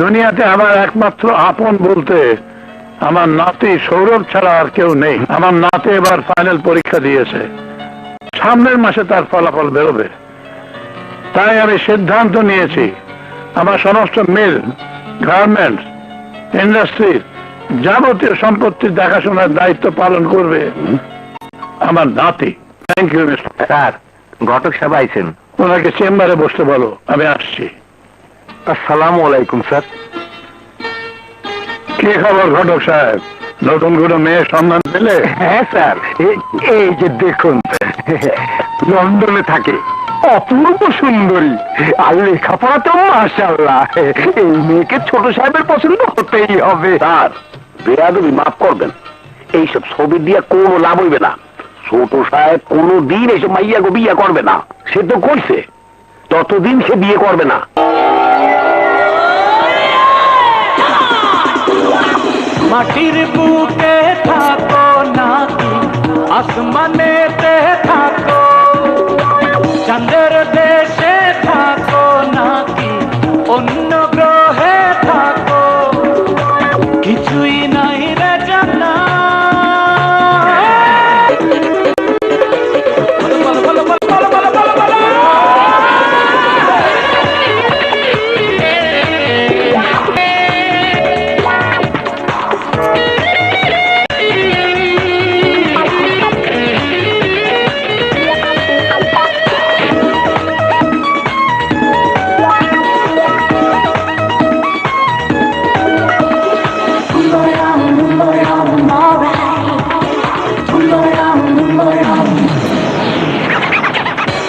দুনিয়াতে আমার একমাত্র আপন বলতে আমার নাতি সৌরভ ছাড়া আর কেউ নেই। আমার নাতি এবার ফাইনাল পরীক্ষা দিয়েছে, সামনের মাসে তার ফলাফল বেরোবে। তাই আমি সিদ্ধান্ত নিয়েছি আমার সমস্ত মিল, গার্মেন্টস, ইন্ডাস্ট্রির যাবতীয় সম্পত্তির দেখাশোনার দায়িত্ব পালন করবে আমার নাতি। Thank you mister. স্যার, ঘটক সাহেব আইছেন। ওনাকে চেম্বারে বসতে বলো, আমি আসছি। আসসালামু আলাইকুম স্যার। কি খবর ঘটক সাহেব, নতুন কোনো মেয়ের সন্ধান পেলে? হ্যাঁ স্যার, এই যে দেখুন, লন্ডনে থাকে, অপূর্ব সুন্দরী, আর লেখাপড়া তো মাশাআল্লাহ। এই মেয়েকে ছোট সাহেবের পছন্দ হতেই হবে। স্যার, বেয়াদবি মাফ করবেন, এইসব ছবি দিয়ে কোনো লাভ হইবে না। ছোট সাহেব কোনো দিন এইসব মাইয়া গো বিয়ে করবে না। সে তো কইছে ততদিন সে বিয়ে করবে না। মাটির বুকে থাকো নাকি আসমানেতে থাকো, চাঁদের দেশে থাকো নাকি অন্য গ্রহে থাকো, কিছুই নাই রে জানা।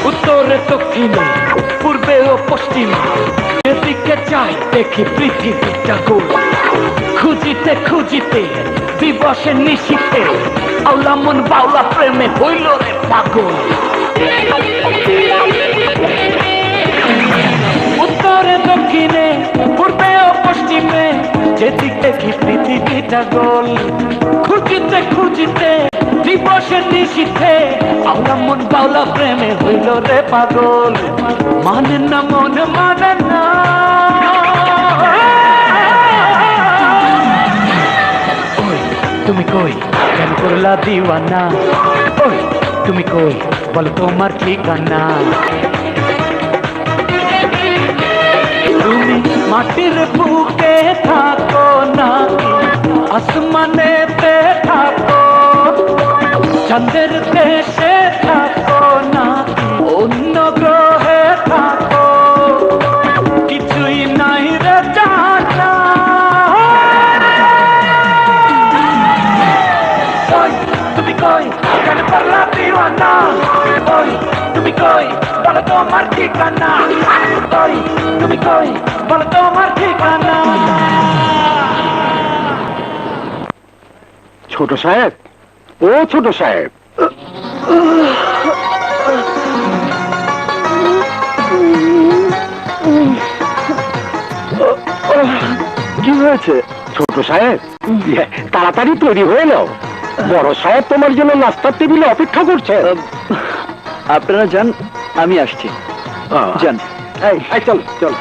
উত্তরে দক্ষিণে পূর্বে ও পশ্চিমে যেদিকে চাই দেখি পৃথিবীটা গোল। খুঁজিতে খুঁজিতে দিবসে নিশিতে আওলা মন বাউলা প্রেমে হইল রে পাগল। উত্তরে দক্ষিণে পূর্বে ও পশ্চিমে যেদিকে দেখি পৃথিবীটা গোল। খুঁজিতে খুঁজিতে দিবসে নিশিতে আওলা মন বাউলা প্রেমে হইল রে পাগল। মানে না মন মানে না, ওই তুমি কই কেন করলা দিওয়ানা, ওই তুমি কই বল তোমার ঠিকানা। তুমি মাটির বুকে থাকো নাকি আসমানেতে থাকো, চাঁদের দেশে থাকো নাকি অন্য গ্রহে থাকো, কিছুই নাই রে জানা। ওই তুমি কই কেন করলা দিওয়ানা, ওই তুমি কই বলো তোমার ঠিকানা, ওই তুমি কই বলো তোমার ঠিকানা। ছোট সাহেব, ও ছোট সাহেব, কি হয়েছে? ছোট সাহেব, তাড়াতাড়ি তৈরি হয়ে নাও, বড় সাহেব তোমার জন্য নাস্তার টেবিলে অপেক্ষা করছে। আপনারা যান, আমি আসছি। যান। এই চল চল।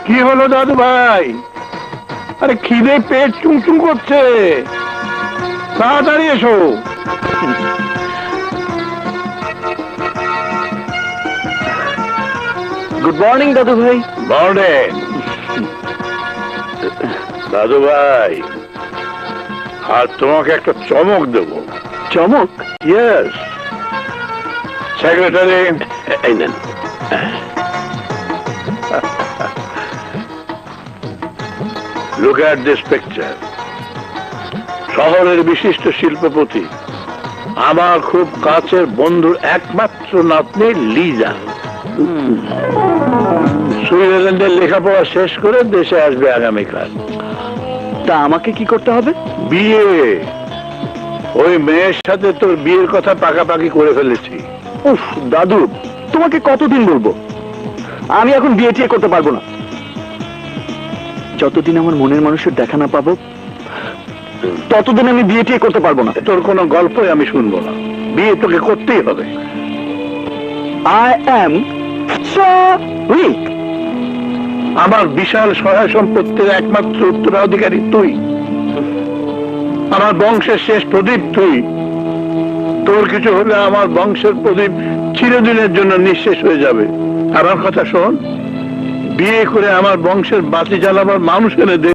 কি হলো দাদু ভাই? আরে খিদে পেট চুমচুম করছে, তাড়াতাড়ি এসো। গুড মর্নিং দাদু ভাই। মর্নিং দাদু ভাই, আর তোমাকে একটা চমক দেব। চমক? ইয়েস। সেক্রেটারি, এই নেন। Look at this picture. শহরের বিশিষ্ট শিল্পপতি, আমার খুব কাছের বন্ধুর একমাত্র নাতনি লিজা, সুইজারল্যান্ডের লেখাপড়া শেষ করে দেশে আসবে আগামীকাল। তা আমাকে কি করতে হবে? বিয়ে। ওই মেয়ের সাথে তোর বিয়ের কথা পাকাপাকি করে ফেলেছি। উফ দাদু, তোমাকে কতদিন বলবো, আমি এখন বিয়ে টিয়ে করতে পারবো না। যতদিন আমার মনের মানুষের দেখা না পাবো ততদিন আমি বিয়ে টিয়ে করতে পারবো না। তোর কোনো গল্পই আমি শুনবো না, বিয়ে তোকে করতেই হবে। I am so weak. আমার বিশাল সহায় সম্পত্তির একমাত্র উত্তরাধিকারী তুই, আমার বংশের শেষ প্রদীপ তুই। তোর কিছু হলে আমার বংশের প্রদীপ চিরদিনের জন্য নিঃশেষ হয়ে যাবে। আমার কথা শোন, বিয়ে করে আমার বংশের বাতি জ্বালাবার মানুষ এনে দে।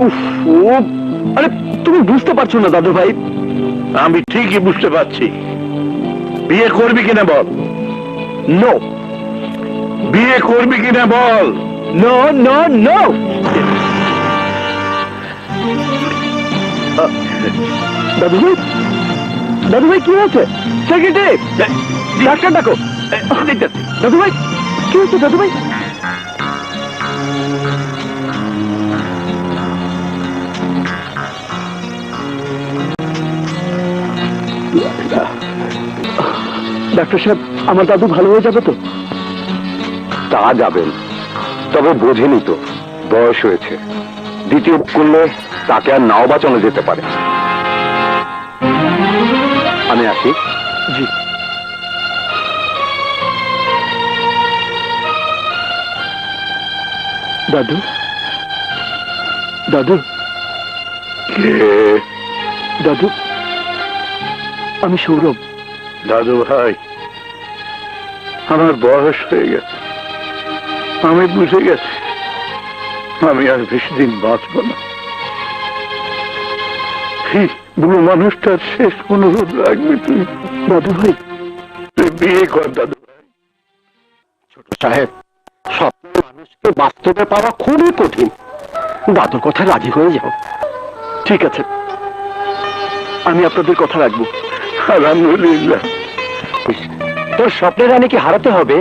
উফ, আরে তুমি বুঝতে পারছো না দাদু ভাই। আমি ঠিকই বুঝতে পারছি। বিয়ে করবি কিনা বল। নো বিয়ে করবি কিনা বল। No no no. দাদু ভাই, দাদু ভাই কি হয়েছে? সেক্রেটারি, ডাক্তার ডাকো। দাদু ভাই কি হয়েছে? দাদু ভাই ডাক্তার সাহেব, আমার দাদু ভালো হয়ে যাবে তো? তা যাবেন, তবে বোঝেনি তো বয়স হয়েছে। দ্বিতীয় করলে তাকে আর নাও বাঁচানো যেতে পারে। আমি আসি। জি। দাদু, দাদু, দাদু, আমি সৌরভ। দাদু ভাই, আমার বয়স হয়ে গেছে, আমি বুঝে গেছি আমি আর বেশি দিন বাঁচব না। এই বুড়ো মানুষটার শেষ অনুরোধ রাখবি তুই। দাদু ভাই, তুই বিয়ে কর দাদু ভাই। ছোট সাহেব, স্বপ্নের মানুষকে বাস্তবে পাওয়া খুবই কঠিন। দাদুর কথা রাজি হয়ে যাও। ঠিক আছে, আমি আপনাদের কথা রাখবো। আলহামদুলিল্লাহ। তোর স্বপ্নের রানী কি হারাতে হবে?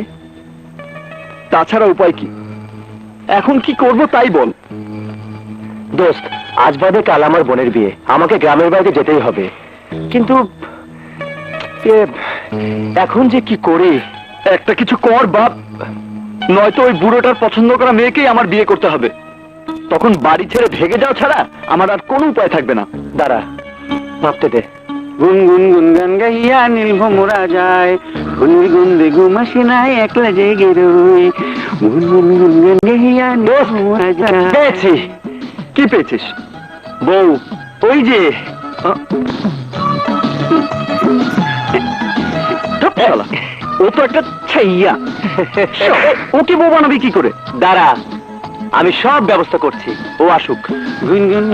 তাছাড়া উপায় কি? এখন কি করব তাই বল। দোস্ত, আজ বাদে কাল আমার বোনের বিয়ে, আমাকে গ্রামের বাড়িতে যেতেই হবে। কিন্তু এখন যে কি করি? একটা কিছু কর বাপ, নয়তো ওই বুড়োটার পছন্দ করা মেয়েকেই আমার বিয়ে করতে হবে। তখন বাড়ি ছেড়ে ভেগে যাওয়া ছাড়া আমার আর কোনো উপায় থাকবে না। দাঁড়া, ভাবতে দে। গুনগুন গুনগান গাইয়া নীল ভোমরা যায়, গুনগুন গুনদে ঘুমাসি নাই একলা জেগে রই। গুনগুন গুনগান গাইয়া নীল ভোমরা যায়। পেয়েছি। কি পেয়েছিস? বউ। ওই যে ধ্যাৎ শালা, ও তো একটা ছাইয়া। ওকে বউ বানাবি কি করে? দাঁড়া, আমি সব ব্যবস্থা করছি, ও আসুক। গুনগুন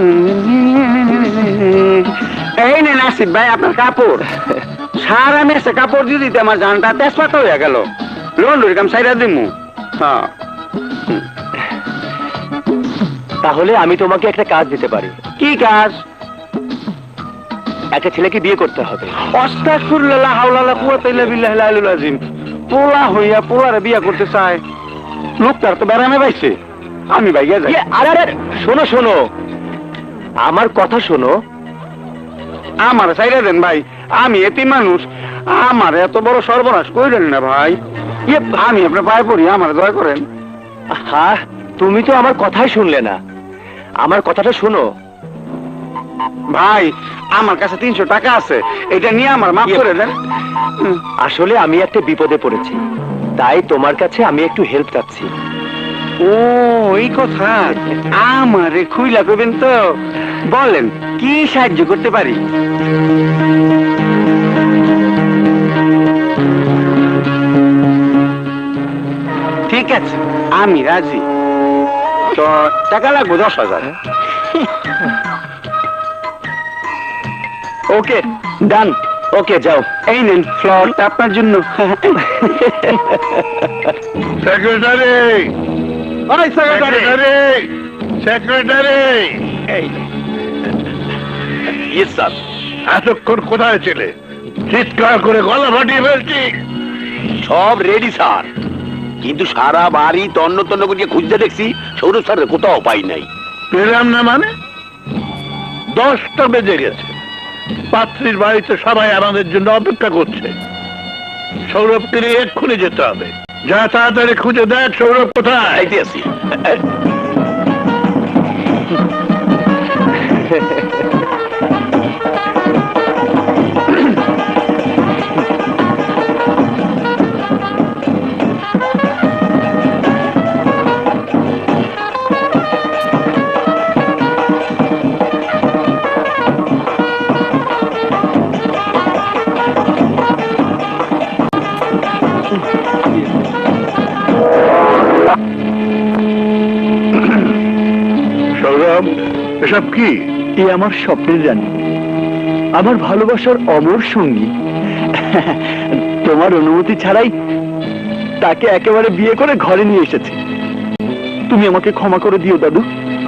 এই নেন আসিফ ভাই আপনার কাপড়। সারা মেসে কাপড় দিয়ে দিতে আমার জানটা তেজপাতা হয়ে গেল। লন্ডুর কাম সাইরা দিমু। হ্যাঁ, তাহলে আমি তোমাকে একটা কাজ দিতে পারি। কি কাজ? একটা ছেলেকে বিয়ে করতে হবে। আস্তাগফিরুল্লাহ লা হাওলা ওয়ালা কুওয়াতা ইল্লা বিল্লাহিল আলিয়্যিল আযীম। পোলা হইয়া পোলারে বিয়া করতে চায়, লোকটার তো বেড়ামে পাইছে। আমি ভাইয়া যাই। আরে আরে, শোনো শোনো, আমার কথা শোনো। আমার সাইরা দেন ভাই, আমি এতি মানুষ, আমার এত বড় সর্বনাশ কইলেন না ভাই। আমি আপনার পায়ে পড়ি, আমার দয়া করেন। হ্যাঁ, তুমি তো আমার কথাই শুনলে না। আমার কথাটা শোনো ভাই, আমার কাছে 300 টাকা আছে, এটা নিয়ে আমার মাফ করে দেন। আসলে আমি একটা বিপদে পড়েছি, তাই তোমার কাছে আমি একটু হেল্প চাচ্ছি। ও এই কথা, আমারে খুইলা কইবেন তো? বলেন কি সাহায্য করতে পারি? ঠিক আছে, আমি রাজি। তো টাকা লাগবে 10,000। ওকে, ডান। ওকে, যাও। এই নেন ফ্লট আপনার জন্য। সেক্রেটারি, ওই সেক্রেটারি, সেক্রেটারি, সেক্রেটারি। এই ইয়েস স্যার। এতক্ষণ কোথায় ছিলে? চিৎকার করে গলা ফাটিয়ে ফেলছি। সব রেডি স্যার, কিন্তু সারা বাড়ি তন্ন তন্ন করে খুঁজতে দেখছি, সৌরভ স্যার কোথাও পাই নাই। পেলাম না মানে? 10টা বেজে গেছে, পাত্রীর বাড়িতে সবাই আমাদের জন্য অপেক্ষা করছে। সৌরভকে নিয়ে এক্ষুনি যেতে হবে। যা, তাড়াতাড়ি খুঁজে দেখ সৌরভ কোথায়। আইতে আসি। সৌরভ, এসব কি? এ আমার স্বপ্নের রানী, আমার ভালোবাসার অমর সঙ্গী। তোমার অনুমতি ছাড়াই তাকে একেবারে বিয়ে করে ঘরে নিয়ে এসেছি। তুমি আমাকে ক্ষমা করে দিও দাদু।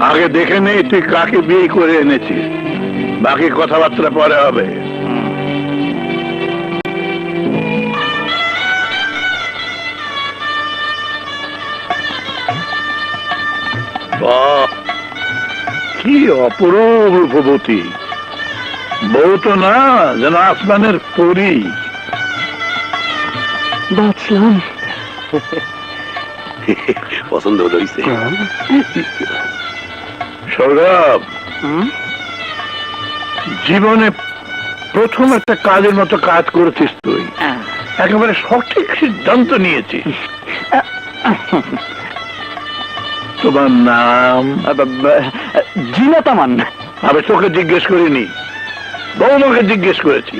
আগে দেখে নেই তুই কাকে বিয়ে করে এনেছিস, বাকি কথাবার্তা পরে হবে। বাহ, কি অপরূপ রূপবতী! বউ তো না, যেন আসমানের পরী। বাঁচলাম। পছন্দ হয়েছে? সৌরভ, জীবনে প্রথম একটা কাজের মতো কাজ করেছিস তুই। একেবারে সঠিক সিদ্ধান্ত নিয়েছিস। তোমার নাম? জিনাত আমান। আমি তোকে জিজ্ঞেস করিনি, বৌমাকে জিজ্ঞেস করেছি।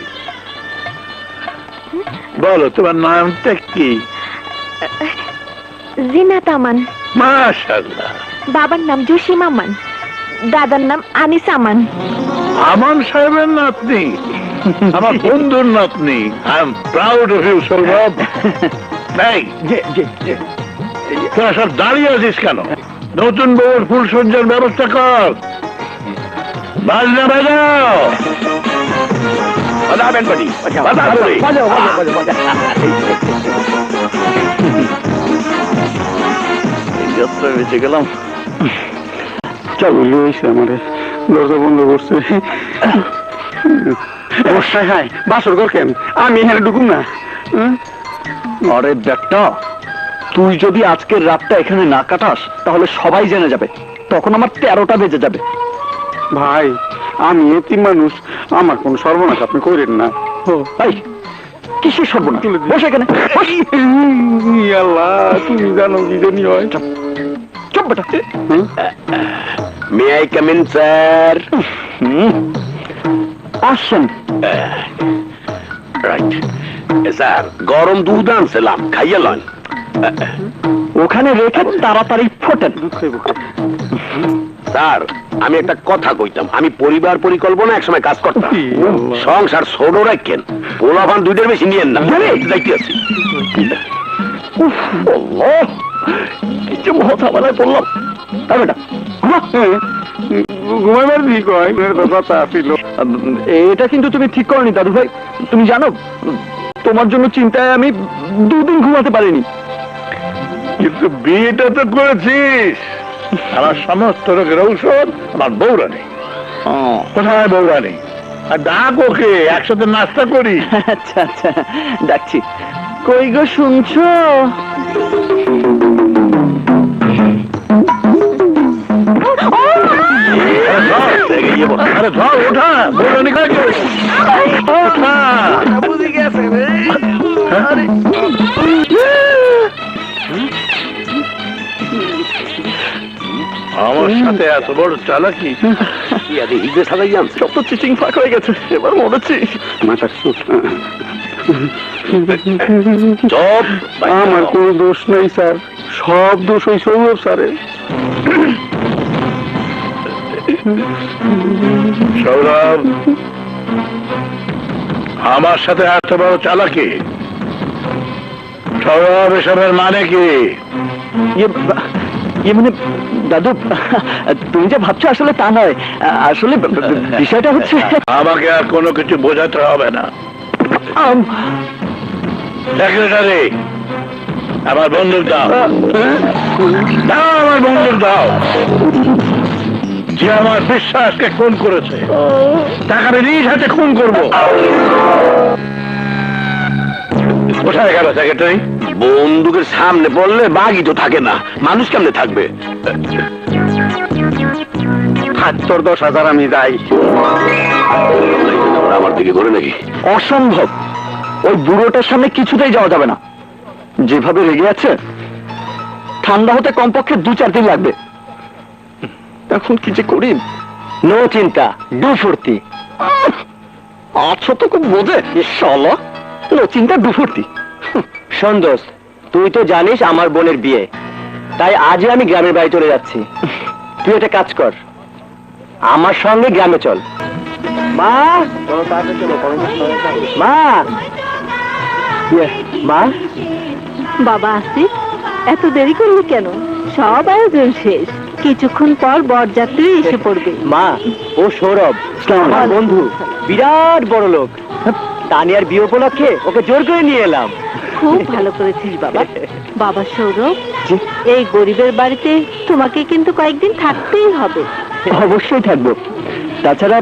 বলো, তোমার নামটা কি? জিনাত আমান। মাশাআল্লাহ। বাবার নাম জসিম আমান, দাদার নাম আনিস আমান। আমান সাহেবের নাতনি, আমার বন্ধুর নাতনি। I am proud of you Sourav. নাই, তোরা সব দাঁড়িয়ে আছিস কেন? নতুন বউয়ের ফুলসজ্জার ব্যবস্থা কর। বাজনা বাজাও। বাজাবেন বাড়ি, বেঁচে গেলাম। চল হয়েছে আমাদের দরজা বন্ধ করছে। বর্ষায় হাই বাসর ঘর কেন? আমি এখানে ঢুকুম না। আরে ব্যাটা, তুই যদি আজকের রাতটা এখানে না কাটাস তাহলে সবাই জেনে যাবে, তখন আমার 13টা বেজে যাবে। ভাই, আমি এতিম মানুষ, আমার কোন সর্বনাশ আপনি করেন না। এই, কিসের সর্বনাশ? বসে এখানে বস। আল্লাহ, তুমি জানো কি জানি হয়। চুপ বেটা। May I come in sir? আসেন। রাইট স্যার, গরম দুধ আনছিলাম, খাইয়া লন। ওখানে রেখে তাড়াতাড়ি ফোটেন। স্যার, আমি একটা কথা কইতাম, আমি পরিবার পরিকল্পনা একসময় কাজ করতাম। সংসার ছোট রাখেন, পোলাপান দুধের বেশি নিয়েন না। যাইতে আছি। কি যে মহাঝামেলায় পড়লাম। তাই বেটা, ঘুমাইবার দিই কয় কথা ছিল। এটা কিন্তু তুমি ঠিক করনি দাদু ভাই। তুমি জানো, তোমার জন্য চিন্তায় আমি 2 দিন ঘুমাতে পারিনি। কিন্তু বিয়েটা তো করেছিস। আমার সমস্ত রোগের ঔষধ আমার বৌরানি। কোথায় বৌরানি? আর ডাক ওকে, একসাথে নাস্তা করি। আচ্ছা আচ্ছা, ডাকছি। কই গো, শুনছো? আরে ধর, ওঠা, বৌরানি কাকে? ওঠা। আমার সাথে এত বড় চালাকি! হিজে সাজাই আনছে। সব তো চিচিং ফাঁক হয়ে গেছে, এবার মরেছি। মাথার সুখ। চপ, আমার কোনো দোষ নেই স্যার, সব দোষ ওই সৌরভ স্যারের। সৌরভ, আমার সাথে এত বড় চালাকি! সৌরভ, এসবের মানে কি? ইয়ে মানে দাদু, তুমি যে ভাবছো আসলে তা নয়। আসলে বিষয়টা হচ্ছে, আমাকে আর কোনো কিছু বোঝাতে হবে না। সেক্রেটারি, আমার বন্দুক দাও। দাও আমার বন্দুক দাও। যে আমার বিশ্বাসকে খুন করেছে তাকে আমি নিজ হাতে খুন করবো। কোথায় গেল সেক্রেটারি? বন্দুকের সামনে পড়লে বাঘই তো থাকে না, মানুষ কেমনে থাকবে? 10,000 আমি যাই। আমার দিকে করে নাকি? অসম্ভব। ওই বুড়োটার সামনে কিছুতেই যাওয়া যাবে না। যেভাবে রেগে আছে, ঠান্ডা হতে কমপক্ষে 2-4 দিন লাগবে। এখন কি যে করি? নো চিন্তা, ডু ফুর্তি। আচ্ছা তো খুব বোঝে শালা। নো চিন্তা, ডু ফুর্তি। সন্তোষ, তুই তো জানিস আমার বোনের বিয়ে, তাই আজই আমি গ্রামের বাড়ি চলে যাচ্ছি। তুই একটা কাজ কর, আমার সঙ্গে গ্রামে চল। মা, মা, মা, বাবা আসিফ, এত দেরি করলি কেন? সব আয়োজন শেষ, কিছুক্ষণ পর বরযাত্রী এসে পড়বে। মা, ও সৌরভ আমার বন্ধু, বিরাট বড় লোক। তানিয়ার বিয়ে উপলক্ষে ওকে জোর করে নিয়ে এলাম। খুব ভালো করেছিস বাবা। বাবা সৌরভ, এই গরিবের বাড়িতে তোমাকে কিন্তু কয়েকদিন থাকতেই হবে। অবশ্যই থাকবো, তাছাড়া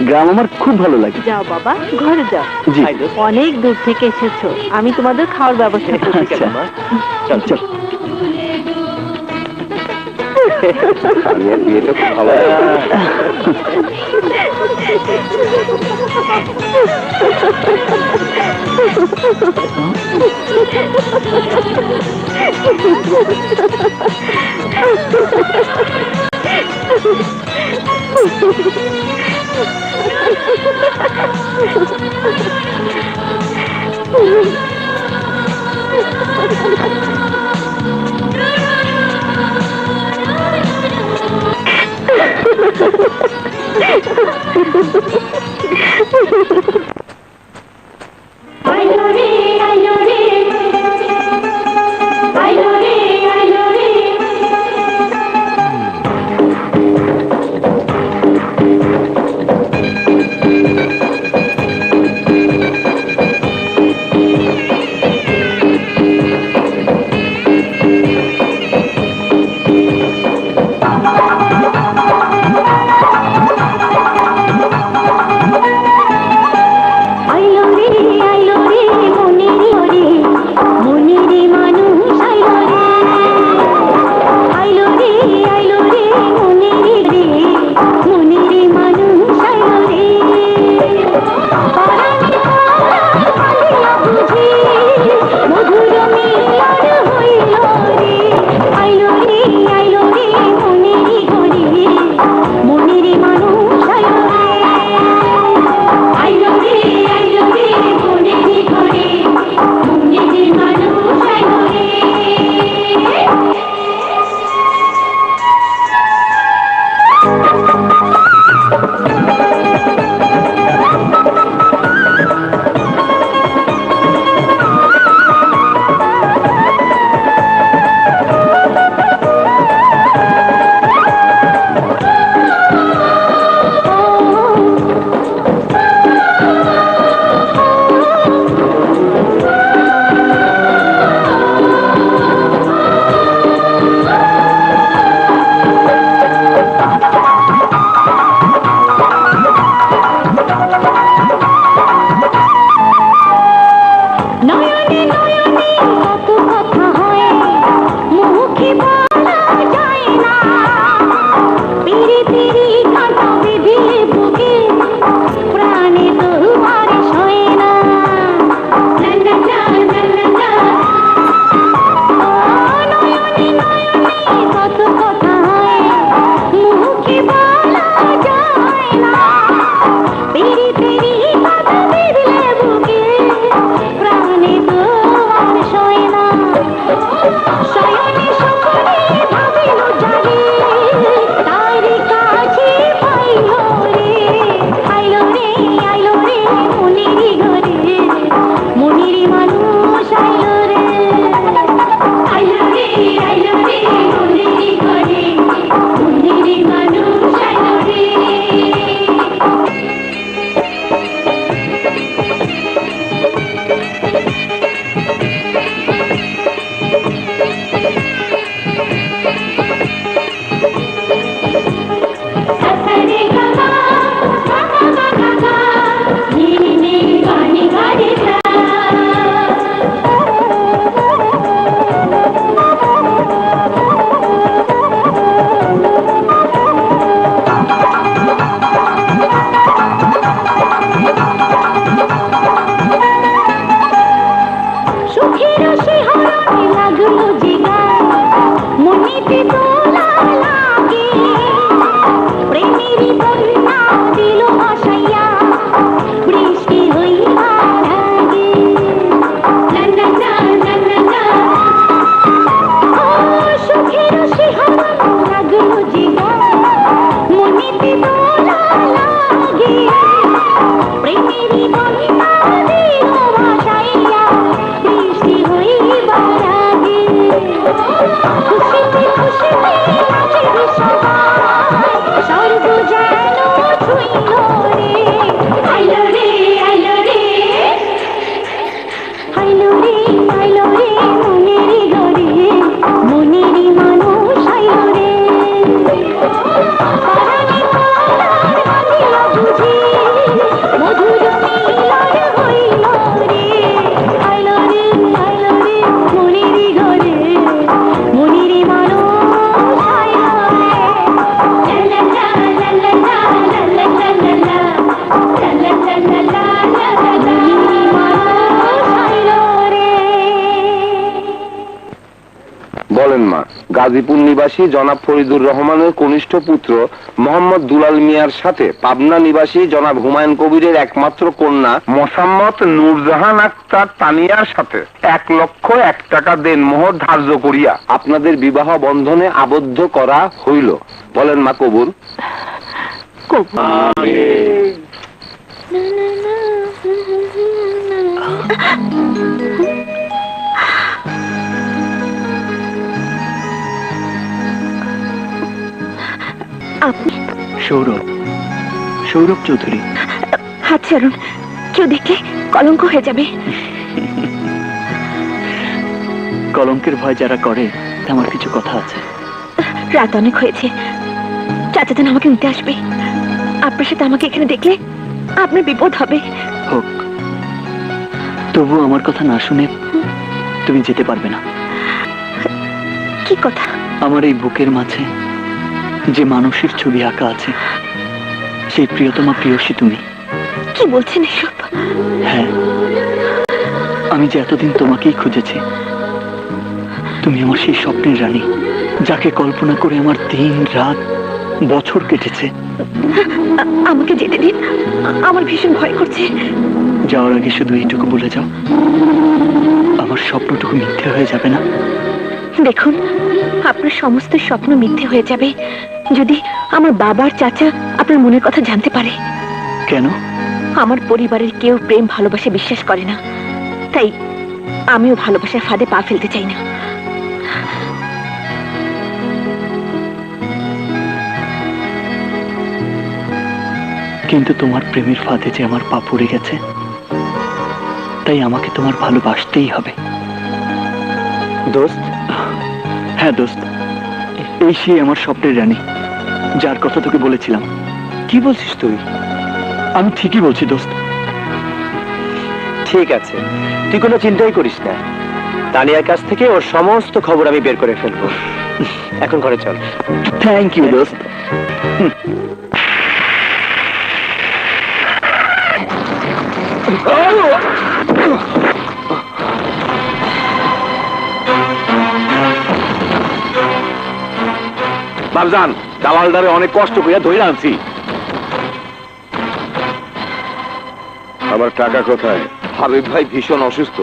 গ্রাম আমার খুব ভালো লাগে। যাও বাবা, ঘরে যাও। জি। অনেক দূর থেকে এসেছো, আমি তোমাদের খাওয়ার ব্যবস্থা করছি। আচ্ছা, চল চল। তানিয়ার বিয়েটা খুব ভালো বলেন মা? গাজীপুর নিবাসী জনাব ফরিদুর রহমানের কনিষ্ঠ পুত্র মোহাম্মদ দুলাল মিয়ার সাথে পাবনা নিবাসী জনাব হুমায়ুন কবিরের একমাত্র কন্যা মোসাম্মত নূরজাহান আক্তার তানিয়ার সাথে 1,01,000 টাকা দেনমোহর ধার্য করিয়া আপনাদের বিবাহ বন্ধনে আবদ্ধ করা হইল। বলেন মা কবুল? আপনি সৌরভ চৌধুরী। হাত ছাড়ুন, কেউ দেখলে কলঙ্ক হয়ে যাবে। কলঙ্কের ভয় যারা করে, আমার কিছু কথা আছে। রাত অনেক হয়েছে, চাচা যেন আমাকে নিতে আসবে। আপনার সাথে আমাকে এখানে দেখলে আপনার বিপদ হবে। হোক, তবু আমার কথা না শুনে তুমি যেতে পারবে না। কি কথা? আমার এই বুকের মাঝে যে মানুষের ছবি আঁকা আছে, সেই প্রিয়তমা প্রিয়সী তুমি। কি বলছেন এসব? হ্যাঁ, আমি যে এতদিন তোমাকেই খুঁজেছি। তুমি আমার সেই স্বপ্নের রানী, যাকে কল্পনা করে আমার দিন রাত বছর কেটেছে। আমাকে যেতে দিন, আমার ভীষণ ভয় করছে। যাওয়ার আগে শুধু এইটুকু বলে যাও, আমার স্বপ্নটুকু মিথ্যে হয়ে যাবে না? দেখুন, আপনার সমস্ত স্বপ্ন মিথ্যে হয়ে যাবে যদি আমার বাবার চাচা আপনার মনের কথা জানতে পারে। কেন? আমার পরিবারের কেউ প্রেম ভালোবাসা বিশ্বাস করে না, তাই আমিও ভালোবাসার ফাঁদে পা ফেলতে চাই না। কিন্তু তোমার প্রেমের ফাঁদে যে আমার পা পড়ে গেছে, তাই আমাকে তোমার ভালোবাসতেই হবে। দোস্ত? হ্যাঁ দোস্ত, এই সেই আমার স্বপ্নের রানী, যার কথা তোকে বলেছিলাম। কি বলছিস তুই? আমি ঠিকই বলছি দোস্ত। ঠিক আছে, তুই কোনো চিন্তাই করিস না। তানিয়ার কাছ থেকে ওর সমস্ত খবর আমি বের করে ফেলবো। এখন ঘরে চল। থ্যাংক ইউ দোস্ত। বাবজান, দালালদারে অনেক কষ্ট করিয়া ধরে আনছি। আমার টাকা কোথায়? হাবিব ভাই ভীষণ অসুস্থ,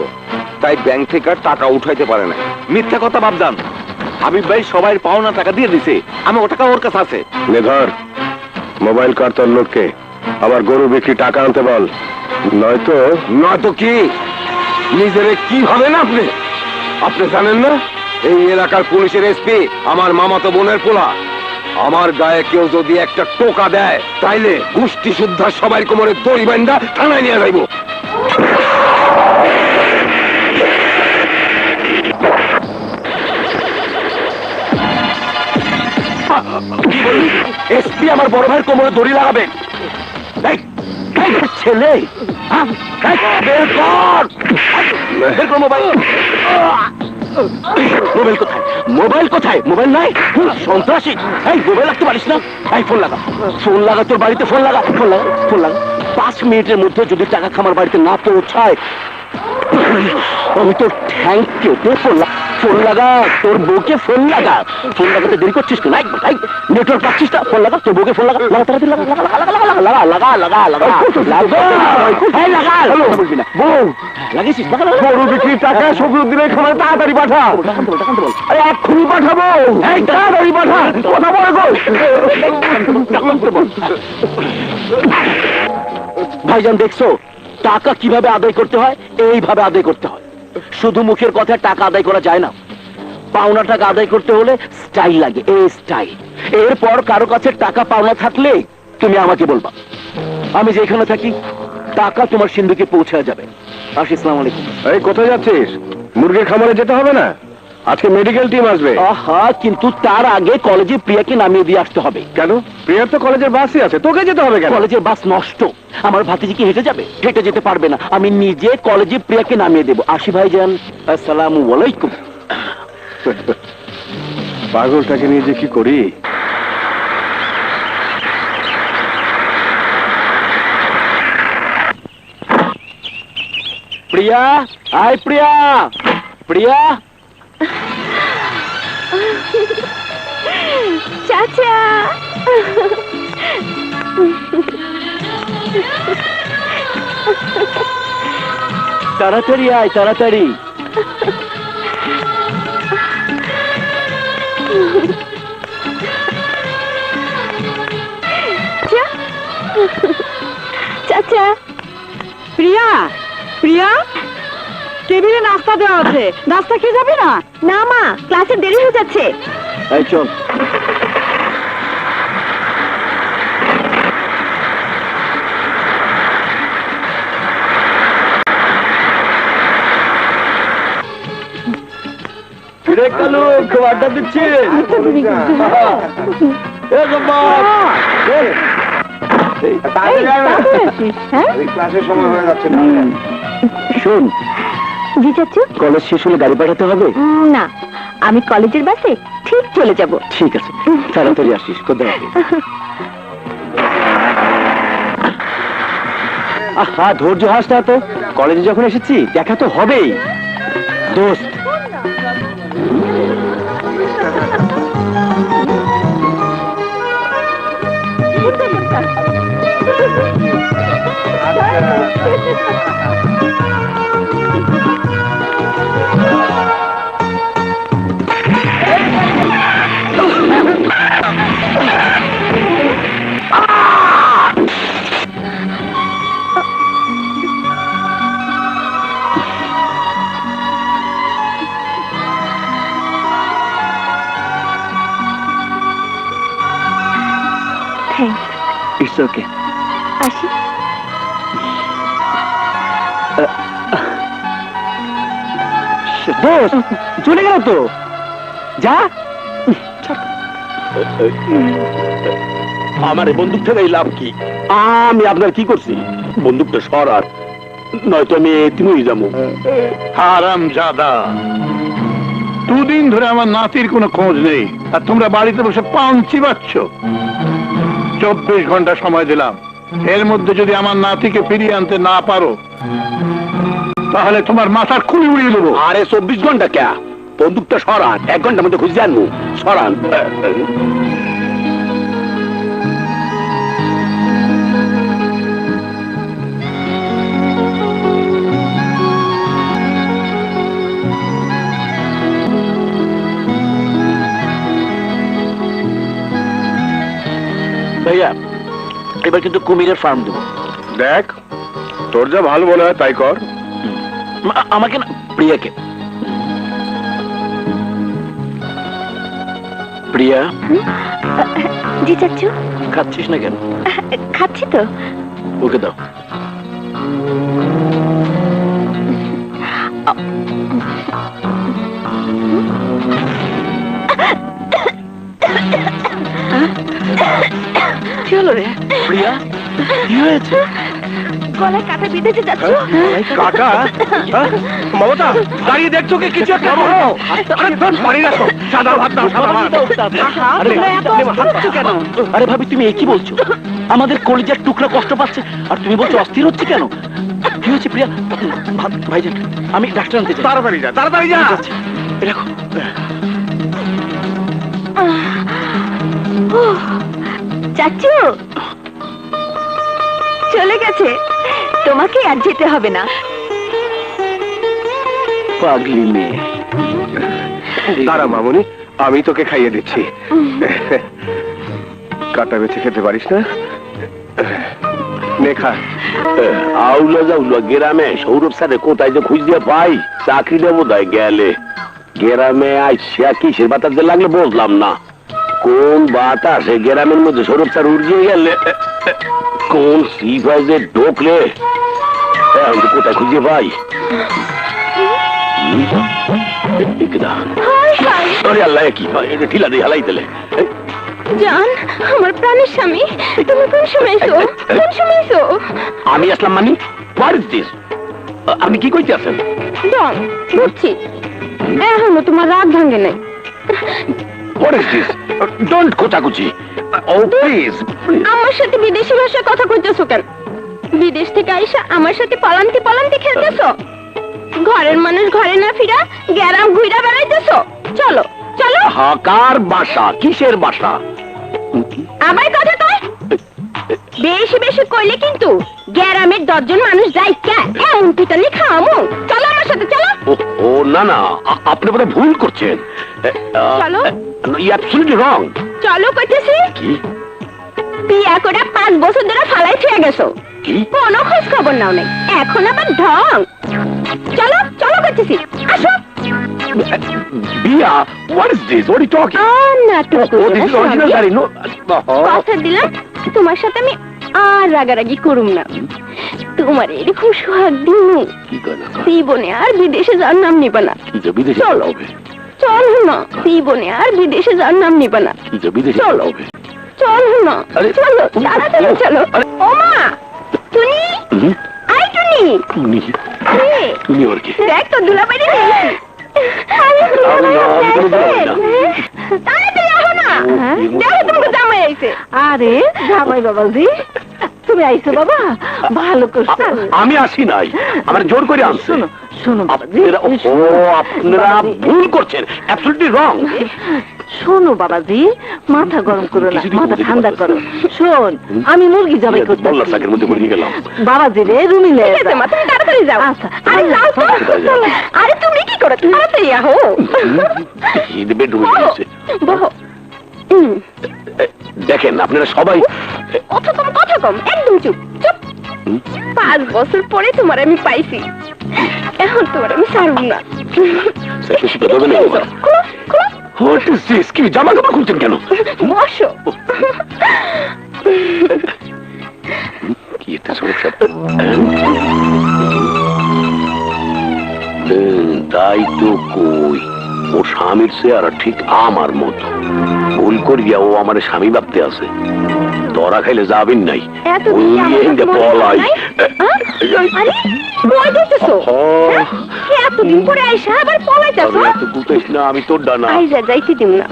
তাই ব্যাংক থেকে আর টাকা উঠাইতে পারে না। মিথ্যা কথা বাবজান, হাবিব ভাই সবাই পাওনা টাকা দিয়ে দিছে, আমি ও টাকা ওর কাছে আছে। ধর মোবাইল কার তোর লোককে, আবার গরু বিক্রি টাকা আনতে বল, নয়তো কি নিজেরে কি ভাবেন আপনি? আপনি জানেন না এই এলাকার পুলিশের এসপি আমার মামাতো বোনের পোলা। আমার গায়ে কেউ যদি একটা টোকা দেয়, তাইলে গোষ্ঠী শুদ্ধা সবাই কোমরে দড়ি বান্ধা থানায় নিয়ে যাইব। এসপি আমার বড় ভাইয়ের কোমরে দড়ি লাগাবে? ছেলে বের কর, বের কর মোবাইল। মোবাইল কোথায়? মোবাইল কোথায়? মোবাইল নাই? সন্ত্রাসী! এই মোবাইল রাখতে পারিস না? এই ফোন লাগা, ফোন লাগা, তোর বাড়িতে ফোন লাগা, ফোন লাগা, ফোন লাগা। 5 মিনিটের মধ্যে যদি টাকা খামার বাড়িতে না পৌঁছায়, আমি তোর ঠ্যাং কেটে ফোন লাগা, তোর বউকে ফোন লাগা। ফোন লাগাতে দেরি করছিস কেন? নেটওয়ার্ক পাচ্ছিস না? ফোন লাগা, তোর বউকে ফোন লাগা, লাগা তাড়াতাড়ি লাগা, লাগা লাগা লাগা লাগা লাগা লাগা লাগা লাগা লাগা। হ্যালো, বলবি না বউ লাগিয়েছিস? গরু বিক্রির টাকা শফিউদ্দিনের খামারে তাড়াতাড়ি পাঠা। আরে এক্ষুনি পাঠাবো, তাড়াতাড়ি পাঠা। কথা বলে বল। ভাইজান দেখছো টাকা কিভাবে আদায় করতে হয়? এইভাবে আদায় করতে হয়। শুধু মুখের কথা টাকা আদায় করা যায় না। পাওনা টাকা আদায় করতে হলে স্টাইল লাগে, এই স্টাইল। এরপর কারো কাছে টাকা পাওনা থাকলে তুমি আমাকে বলবা, আমি যেখানে থাকি টাকা তোমার সিন্ধুকে পৌঁছে যাবে। আসি, আসসালামু আলাইকুম। এই কোথায় যাচ্ছিস? মুরগির খামারে যেতে হবে না? আজকে মেডিকেল টিম আসবে। আহা, কিন্তু তার আগে কলেজে প্রিয়াকে নামিয়ে দিয়ে আসতে হবে। কেন? প্রিয়ার তো কলেজের বাসই আছে, তোকে যেতে হবে কেন? কলেজের বাস নষ্ট, আমার ভাতিজি কি হেঁটে যাবে? হেঁটে যেতে পারবে না, আমি নিজে কলেজে প্রিয়াকে নামিয়ে দেবো। আসি ভাইজান, আসসালামু আলাইকুম। পাগলটাকে নিয়ে যে কি করি। প্রিয়া, আয় প্রিয়া, প্রিয়া। চাচা তাড়াতাড়ি আয়, তাড়াতাড়ি। চাচা প্রিয়া, প্রিয়া টেবিলে নাস্তা দেওয়া আছে, নাস্তা খেয়ে যাবে না? না মা, ক্লাসে দেরি হয়ে যাচ্ছে। এই চল। রে কালু, খুব আড্ডা দিচ্ছি। ক্লাসের সময় হয়ে যাচ্ছে। শোন, জি চাচু। কলেজ শেষ হলে গাড়ি পাঠাতে হবে? না, আমি কলেজের বাসে ঠিক চলে যাব। ঠিক আছে, তাড়াতাড়ি আসিস। কোথায়? আহা, ধৈর্য হাস না তো। কলেজে যখন এসেছি দেখা তো হবেই দোস্ত। থ্যাঙ্কস। It's okay. আসি। দোস্ত চলে গেল তো, যা। আমার এই বন্দুক থেকে লাভ কি? আমি আপনার কি করছি? বন্দুকটা সরার, নয়তো আমি এতিমই যাবো। হারাম জাদা, দুদিন ধরে আমার নাতির কোনো খোঁজ নেই, আর তোমরা বাড়িতে বসে পান চিবাচ্ছ। 24 ঘন্টা সময় দিলাম, এর মধ্যে যদি আমার নাতিকে ফিরিয়ে আনতে না পারো তাহলে তোমার মাথার খুলি উড়িয়ে দেবো। আরে 24 ঘন্টা কে? বন্দুকটা সরান, 1 ঘন্টার মধ্যে খুঁজে আনবো। সরান। ভাইয়া, এবার কিন্তু কুমিরের ফার্ম দেবো। দেখ, তোর যা ভালো মনে হয় তাই কর। আমাকে না, প্রিয়াকে। প্রিয়া, জি চাচু। খাচ্ছিস না কেন? খাচ্ছি তো। ওকে দাও। কি হলো রে? প্রিয়া, কি হয়েছে? গলায় কাটা বিঁধেছে চাচু। কাকা, মমতা দাঁড়িয়ে দেখছো কি? কিছু একটা করো। পারি না তো। সাদা ভাত দাও, সাদা ভাত। আরে ভাবি, তুমি কি বলছো? আমাদের কলিজার টুকরা কষ্ট পাচ্ছে আর তুমি বলছো অস্থির হচ্ছে কেন? কি হয়েছে প্রিয়া? ভাইজান, আমি ডাক্তার আনতে চাই। তাড়াতাড়ি যা, তাড়াতাড়ি যা। দেখো, চাচু চলে গেছে, তোমাকে আর যেতে হবে না। পাগলি মেয়ে। দাঁড়া মামুনি, আমি তোকে খাইয়ে দিচ্ছি। কাটা বেছে খেতে পারিস না? নে খা। আউলা যাউলা গ্রামে সৌরভ স্যারে কোথায় যে খুঁজ দিয়ে পাই? চাকরি দেবো দায় গেলে। গ্রামে আইসা কিসের বাতাস যে লাগলে বুঝলাম না। কোন বাতাসে গ্রামের মধ্যে সৌরভ স্যার উড়িয়ে গেলে, কোন সিফাজে ঢোকলে, আমি কোথায় খুঁজে পাই? আরে আল্লাহ, কি ভাই, এটা ঢিলা দিয়ে হালাই দিলে। জান, আমার প্রাণের স্বামী, তুমি কোন সময় এসো? কোন সময় এসো? আমি আসলাম মানে? What is this? আপনি কি কইতে আছেন? ডন, বুঝছি, এখনো তোমার রাগ ভাঙে নাই। What is this? ডোন্ট কোচাকুচি। ও প্লিজ। আমার সাথে বিদেশি ভাষায় কথা কইতেছো কেন? বিদেশ থেকে আইসা আমার সাথে পালান্তি পালান্তি খেলতেছো? ঘরের মানুষ ঘরে না ফিরা গ্যারাম ঘুইরা বেড়াইতেছো? চলো চলো। কার বাসা? কিসের বাসা? আমার কথা তো বেশি বেশি কইলে কিন্তু গ্রামের 10 জন মানুষ যাই কে এমন পিটানি খাওয়ামু। চলো আমার সাথে চলো। ও না না, আপনি বোধহয় ভুল করছেন। চলো। অ্যাবসলিউটলি রং। চলো কইতেছি। কি? বিয়া করে 5 বছর ধরে ফালাই থুয়ে গেছো, কি? কোনো খোঁজ খবর নাও নাই, এখন আবার ঢং। চলো চলো কইতেছি, আসো। বিয়া? What is this? What are you talking? নাটক ও দিস ইজ অরিজিনাল গাড়ি। নো, কথা দিলাম তোমার সাথে আমি আর রাগারাগি করুম না। তোমার এরকম সোহাগ দিনু কি কইলা? জীবনে আর বিদেশে যাওয়ার নাম নিবা না। কি যে বিদেশে চলো। হবে? চলো না, জীবনে আর বিদেশে যাওয়ার নাম নিবা না। কি যে বিদেশে চলো। হবে? চলো না, আরে, চলো তাড়াতাড়ি চলো। আরে, ও মা, টুনি, হুম? আই টুনি। টুনি? কে? টুনি ওর কি? দেখ তো দুলাভাই রে। আরে আরে না, আমি কোনো দুলাভাই না। তাড়াতাড়ি আহো না। দেখো তোমাকে জামাই আইছে। আরে জামাই বাবাজি, তুমি আইছো বাবা, ভালো করছো। আমি আসি নাই, আমার জোর করে আনছে। শোনো আপনারা ভুল করছেন, অ্যাবসলিউটলি রং। শোনো বাবাজি, মাথা গরম করো না, কিছুতেই মাথা বুঝতে ঠান্ডা করো। পারছি। শোন, আমি মুরগি জবাই করতে বল্লা শাকের মধ্যে পড়ে গেলাম। বাবাজি রে রুমি লে মা, তুমি তাড়াতাড়ি যাও। আচ্ছা, আরে যাও তো। আরে তুমি কি করো, তাড়াতাড়ি আহো। এই বেডরুমে গেছে। বহো। দেখেন আপনারা সবাই কথা কম, একদম চুপ চুপ। 5 বছর পরে তোমার আমি পাইছি, এখন তোমার আমি ছাড়ব না। সেটা দেবেন না বাবা। What is this? কি জামা কাপড় খুলছেন কেন? বসো। কি এটা সমস্যা? তাই তো কই, ও স্বামীর চেহারা ঠিক আমার মতো। ভুল করিয়া ও আমার স্বামী ভাবতে আছে। ধরা খাইলে যাবেন নাই। এত দিন আমার কাছে মনে পলাই। হয় নাই? আরে বই দিতেছো? এতদিন পরে আইসা আবার পলাইতেছো? বুঝতেছ না, আমি তোর ডানা। আইসা যাইতে দিম না,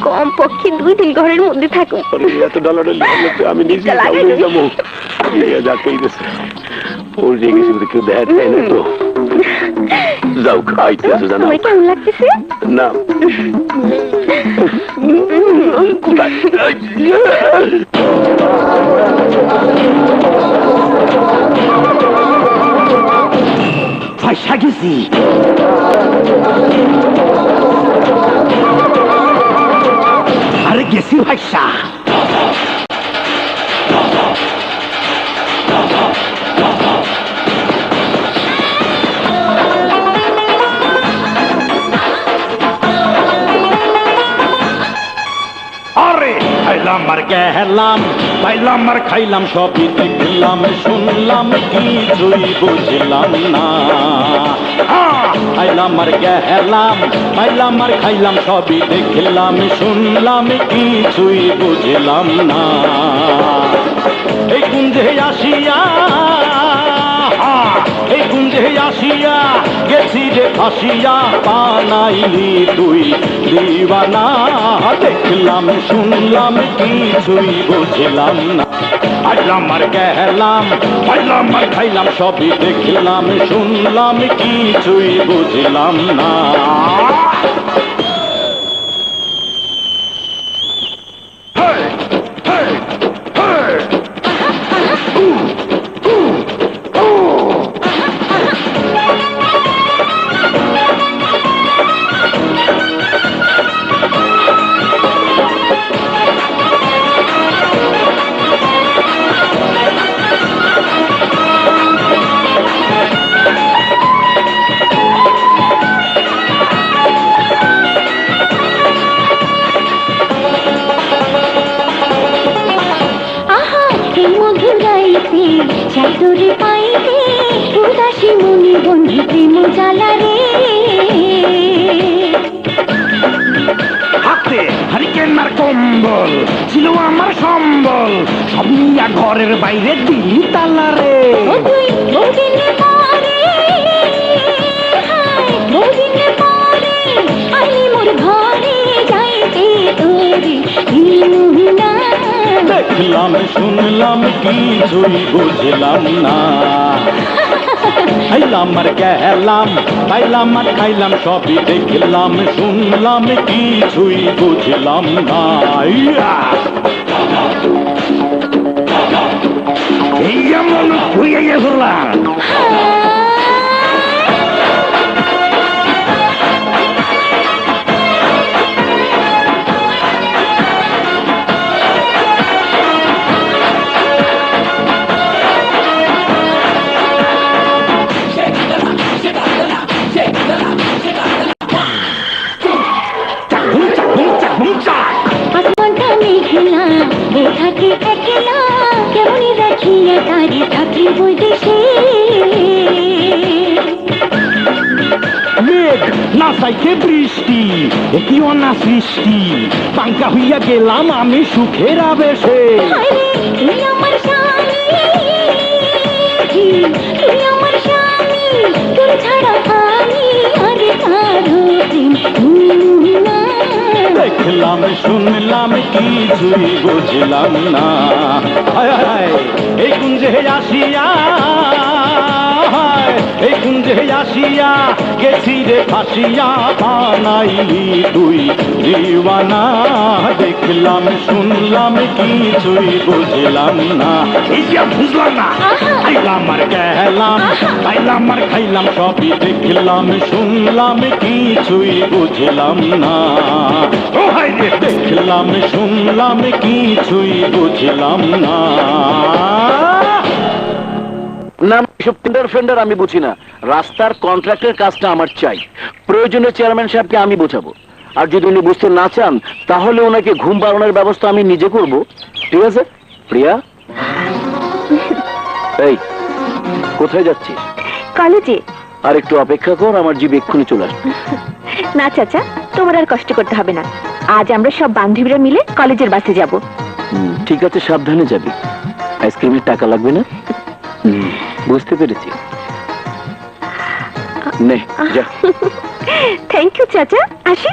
কম পক্ষে 2 দিন ঘরের মধ্যে থাকো। এত ডালাডালি হলে আমি নিজে লাগাই যাবো। যাকেই গেছে ওর যে গেছে কেউ দেখা যায় না তো। যাও খাইতে আছে জানা তোমার কেমন লাগতেছে? না কোথায়? পয়সা গেছি। আরে গেছি পয়সা। আরে খাইলাম আর গেলাম, পাইলাম আর খাইলাম, সবই দেখলাম শুনলাম, কিছুই বুঝলাম না। খাইলাম আর গেলাম, পাইলাম আর খাইলাম, সবই দেখলাম শুনলাম, কিছুই বুঝলাম না। এই কুঞ্জে আসিয়া, এই কুঞ্জে আসিয়া গেছি রে ফাঁসিয়া, পানাইলি তুই দিবানা। দেখলাম শুনলাম, কিছুই বুঝলাম না। আইলাম আর গেলাম, পাইলাম আর খাইলাম, সবই দেখলাম শুনলাম, কিছুই বুঝলাম না। চাদরে পাইতে উদাসী মনে বন্ধু প্রেম জ্বালা রে। হাতে হারিকেন আর কম্বল ছিল আমার সম্বল, সব নিয়া ঘরের বাইরে দিলি তালা রে। তুই বহুদিনের পরে, বহুদিনের পরে আইলি মোর ঘরে, যাইতে তোরে না। দেখলাম শুনলাম, কিছুই বুঝলাম না। খাইলাম আর গেলাম, খাইলাম আর খাইলাম, সবই দেখলাম শুনলাম, কিছুই বুঝলাম না। এই এমন হইয়া গেছিলাম। আসমানটা মেঘলা ও থাকে একলা কেমনি রাখিয়া তারি থাকি বৈদেশে মেঘ না চাইতে বৃষ্টি, কি অনা সৃষ্টি, পাঙ্কা হইয়া গেলাম আমি সুখের আবেশে। তুই আমার স্বামী, তুই আমার স্বামী, তোর ছাড়া আমি আর কারো প্রেম না। দেখলাম শুনলাম কিছুই বুঝলাম না। হায় হায় এই কুঞ্জে আসিয়া, এই কুঞ্জে আসিয়া গেছি রে ফাঁসিয়া, বানাইলি তুই দিওয়ানা। দেখলাম শুনলাম কিছুই বুঝলাম না। এই যে বুঝলাম না, খাইলাম আর গেলাম, খাইলাম আর খাইলাম, সবই দেখলাম শুনলাম, কিছুই বুঝলাম না। ও হায় রে, দেখলাম শুনলাম কিছুই বুঝলাম না। না, এসব টেন্ডার ফেন্ডার আমি বুঝি না। রাস্তার কন্ট্রাক্টের কাজটা আমার চাই। প্রয়োজনে চেয়ারম্যান সাহেবকে আমি বোঝাবো। আর যদি উনি বুঝতে না চান, তাহলে ওনাকে ঘুম পাড়ানোর ব্যবস্থা আমি নিজে করব। ঠিক আছে প্রিয়া? এই কোথায় যাচ্ছিস? কলেজে। আর একটু অপেক্ষা কর, আমার জিভ এক্ষুনি চলে আসবে। না চাচা, তোমার আর কষ্ট করতে হবে না। আজ আমরা সব বান্ধবীরা মিলে কলেজের বাসে যাব। ঠিক আছে, সাবধানে যাবি। আইসক্রিমের টাকা লাগবে না? বুঝতে পেরেছি। নে যা। থ্যাংক ইউ চাচা, আসি।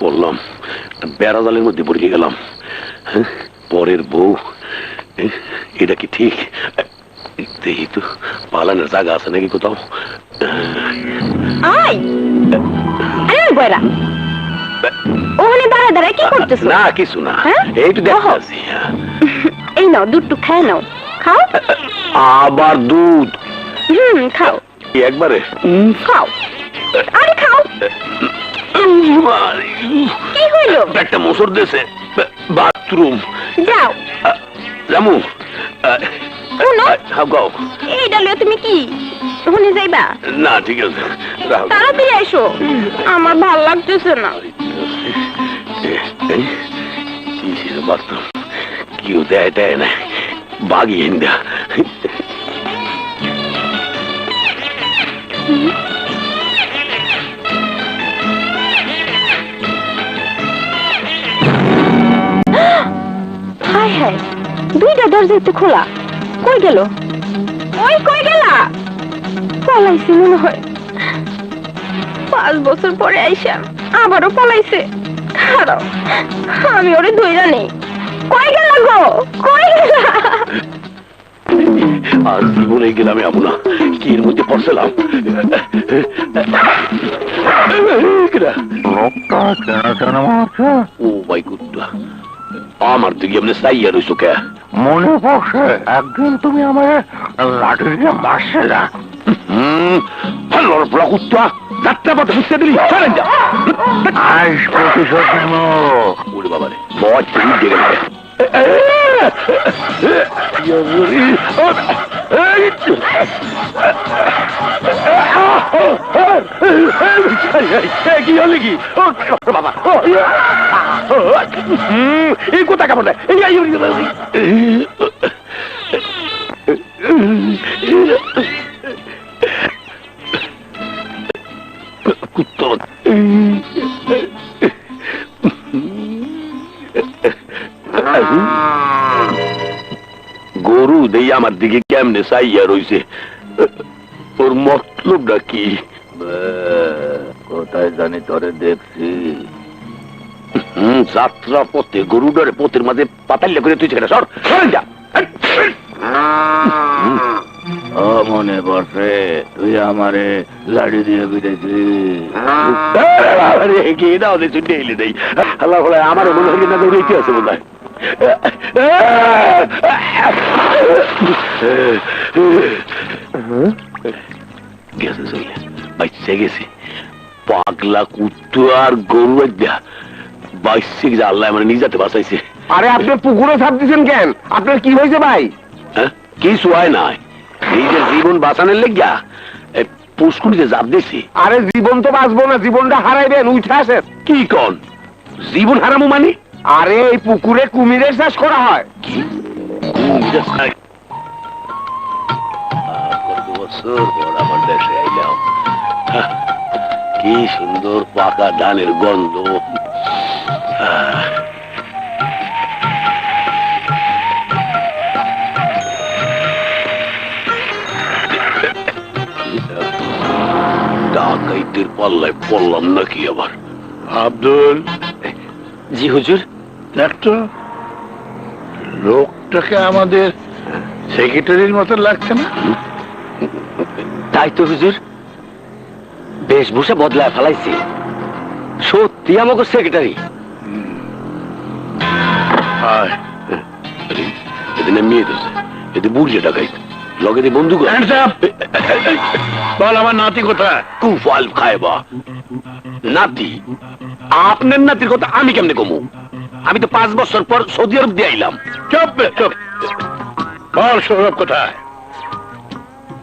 পড়লাম, বেড়াজালের মধ্যে পড়ে গেলাম। পরের বউ, এটা কি ঠিক? দেখি তো পালানোর জায়গা আছে নাকি কোথাও। ওখানে দাঁড়া দাঁড়ায় কি করতেছ? না কিছু না, হ্যাঁ? এইটু দেখছি। এই নাও, দুধটু খেয়ে নাও। খাও। আবার দুধ? খাও একবারে। খাও, আরে খাও। কি হইল? একটা মোসর দেশে বাথরুম যাও। জামু শোনো, এই ডালিয়া তুমি কি ওখানে যাইবা? না ঠিক আছে, তাড়াতাড়ি এসো, আমার ভাল লাগতেছে না। বাথরুম কেউ দেয় দেয় না, বাগি হিন্দা। হায় হায়, দুইটা দরজা তো খোলা। কই গেল? ওই কই গেলা? পলাইছে মনে হয়। 5 বছর পরে আইসা আবারও পলাইছে। খারাপ, আমি ওরে ধইরা নেই। কই গেলা গো? কই গেলা? আর জীবনে গেলাম এমন না, কি এর মধ্যে পড়ছিলাম। লোকটা চেনা চেনা আছে, ও ভাই কুত্তা, আমার দিকে এমনি চাইয়া রইছো কে? মনে পড়ছে একদিন তুমি আমার লাঠি দিয়ে মারছিলে। ভালো বড় কুত্তা, যাত্রা পথে বুঝতে দিলি, চলেন যা। আজ প্রতিশোধ নেব। ওরে বাবা রে, বয় তুমি দেখে নেবে। কি হলে কি বাবা, এই কোথা কেমন কুত্তা গরু দেই আমার দিকে কেমনে চাইয়া রইছে, ওর মতলবটা কি? কোথায় জানি তোরে দেখছি। যাত্রা পথে গরুটারে পথের মাঝে পাতাল্লা করে তুই সেটা সর সরেন যা। ও মনে পড়ছে, তুই আমারে লাড়ি দিয়ে বিড়েছিস। কি দাও দে ছুটে এলে দেই আল্লাহ বলে আমার মনে হয় না দৌড়াইতে আছে বোধ হয়। গেছে চলে বাইসে গেছে, পাগলা কুত্তু আর গরু একটা বাইসে গেছে। আল্লাহ মানে নিজাতে বাঁচাইছে। আরে আপনি পুকুরে ছাপ দিচ্ছেন কেন? আপনার কি হয়েছে ভাই? হ্যাঁ, কিছু হয় নাই, নিজের জীবন বাঁচানোর লেগিয়া পুষ্কুনিতে জাপ দিছি। আরে জীবন তো বাঁচবো না, জীবনটা হারাইবেন, উঠে আসেন। কি কন জীবন হারামো মানে? আরে এই পুকুরে কুমিরের চাষ করা হয়। কি কত বছর পর আমার দেশে আইলাম, কি সুন্দর পাকা ধানের গন্ধ। ডাকাইতের পাল্লায় পড়লাম নাকি আবার? আব্দুল, জি হুজুর। দেখতো লোকটাকে আমাদের সেক্রেটারির মতো লাগছে না? তাই তো হুজুর, বেশভূষা বদলায় ফেলাইছি, সত্যি আমাকে সেক্রেটারি। এদিনে মেয়ে দিচ্ছে, এতে বুড়িয়ে ডাকাই লগে দিয়ে বন্ধু বল আমার নাতি কোথায়? কুফাল খায়বা নাতি? আপনার নাতির কথা আমি কেমনে কমু? আমি তো 5 বছর পর সৌদি আরব দিয়ে আইলাম। চুপ চুপ, বল সৌরভ কোথায়?